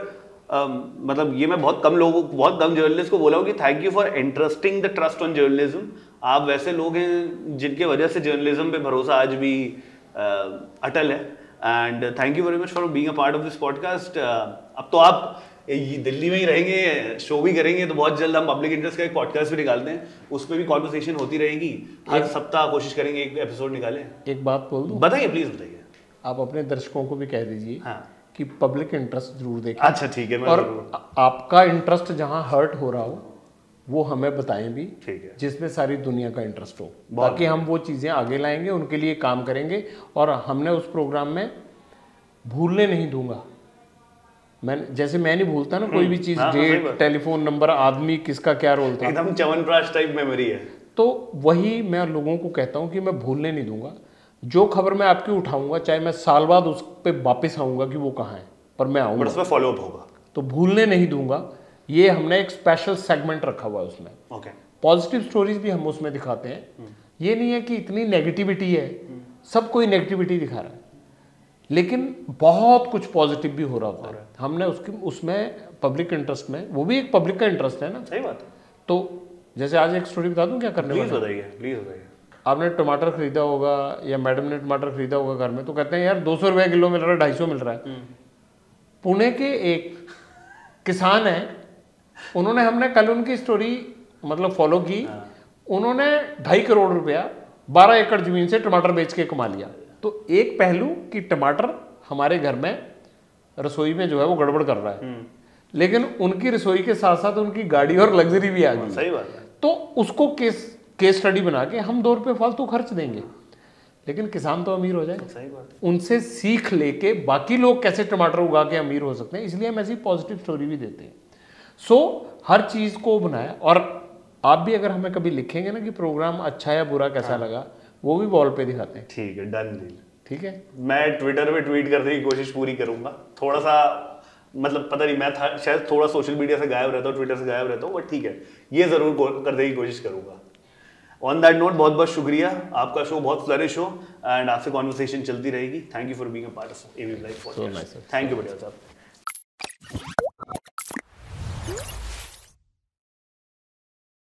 मतलब ये मैं बहुत कम जर्नलिस्ट को बोला हूँ कि thank you for interesting the trust on journalism. आप वैसे लोग हैं जिनके वजह से जर्नलिज्म पे भरोसा आज भी अटल है, and thank you very much for being a part of this podcast. अब तो आप दिल्ली में ही रहेंगे, शो भी करेंगे, तो बहुत जल्द हम पब्लिक इंटरेस्ट का एक पॉडकास्ट भी निकालते हैं, उसमें भी कॉन्वर्सेशन होती रहेगी। हर सप्ताह कोशिश करेंगे एक एपिसोड निकालें। एक बात बोल दूं? बताइए, प्लीज बताइए। आप अपने दर्शकों को भी कह दीजिए हाँ कि पब्लिक इंटरेस्ट जरूर देखें। अच्छा ठीक है, और आपका इंटरेस्ट जहां हर्ट हो रहा हो वो हमें बताएं भी, ठीक है, जिसमें सारी दुनिया का इंटरेस्ट हो, ताकि हम वो चीज़ें आगे लाएंगे, उनके लिए काम करेंगे। और हमने उस प्रोग्राम में भूलने नहीं दूंगा, जैसे मैं नहीं भूलता ना कोई भी चीज़, डेट, टेलीफोन नंबर, आदमी किसका क्या रोल था, एकदम च्यवनप्राश टाइप मेमोरी है। तो वही मैं लोगों को कहता हूँ कि मैं भूलने नहीं दूंगा। जो खबर मैं आपकी उठाऊंगा, चाहे मैं साल बाद उस पर वापस आऊँगा कि वो कहाँ है, पर मैं आऊँगा, उसमें फॉलो अप होगा, तो भूलने नहीं दूंगा। ये हमने एक स्पेशल सेगमेंट रखा हुआ है उसमें। ओके, पॉजिटिव स्टोरीज भी हम उसमें दिखाते हैं। ये नहीं है कि इतनी नेगेटिविटी है, सब कोई नेगेटिविटी दिखा रहा है, लेकिन बहुत कुछ पॉजिटिव भी हो रहा होता है। हमने उसमें पब्लिक इंटरेस्ट में, वो भी एक पब्लिक का इंटरेस्ट है ना। सही बात है। तो जैसे आज एक स्टोरी बता दूं क्या करने वाला? प्लीज बताइए। आपने टमाटर खरीदा होगा या मैडम ने टमाटर खरीदा होगा घर में, तो कहते हैं यार 200 रुपये किलो मिल रहा है, 250 मिल रहा है। पुणे के एक किसान है, उन्होंने, हमने कल उनकी स्टोरी मतलब फॉलो की, उन्होंने 2.5 करोड़ रुपया 12 एकड़ जमीन से टमाटर बेच के कमा लिया। तो एक पहलू कि टमाटर हमारे घर में रसोई में जो है वो गड़बड़ कर रहा है, लेकिन उनकी रसोई के साथ साथ उनकी गाड़ी और लग्जरी भी आ गई। सही बात है। तो उसको केस स्टडी बना के हम 2 रुपये फालतू खर्च देंगे, लेकिन किसान तो अमीर हो जाए। सही बात है। उनसे सीख लेके बाकी लोग कैसे टमाटर उगा के अमीर हो सकते हैं, इसलिए हम ऐसी पॉजिटिव स्टोरी भी देते हैं। सो हर चीज को बनाया। और आप भी अगर हमें कभी लिखेंगे ना कि प्रोग्राम अच्छा या बुरा कैसा लगा, वो भी वॉल पे दिखाते हैं। ठीक है, डन डील। ठीक है, मैं ट्विटर पे ट्वीट करने की कोशिश पूरी करूंगा। थोड़ा सा मतलब पता नहीं, मैं शायद थोड़ा सोशल मीडिया से गायब रहता हूँ, ट्विटर से गायब रहता हूँ, बट ठीक है, ये जरूर करने की कोशिश करूंगा। ऑन दैट नोट, बहुत बहुत शुक्रिया। आपका शो बहुत फ्लरिश हो एंड आपसे कॉन्वर्सेशन चलती रहेगी। Thank you for being a part of AB live podcast. Thank you बढ़िया साहब।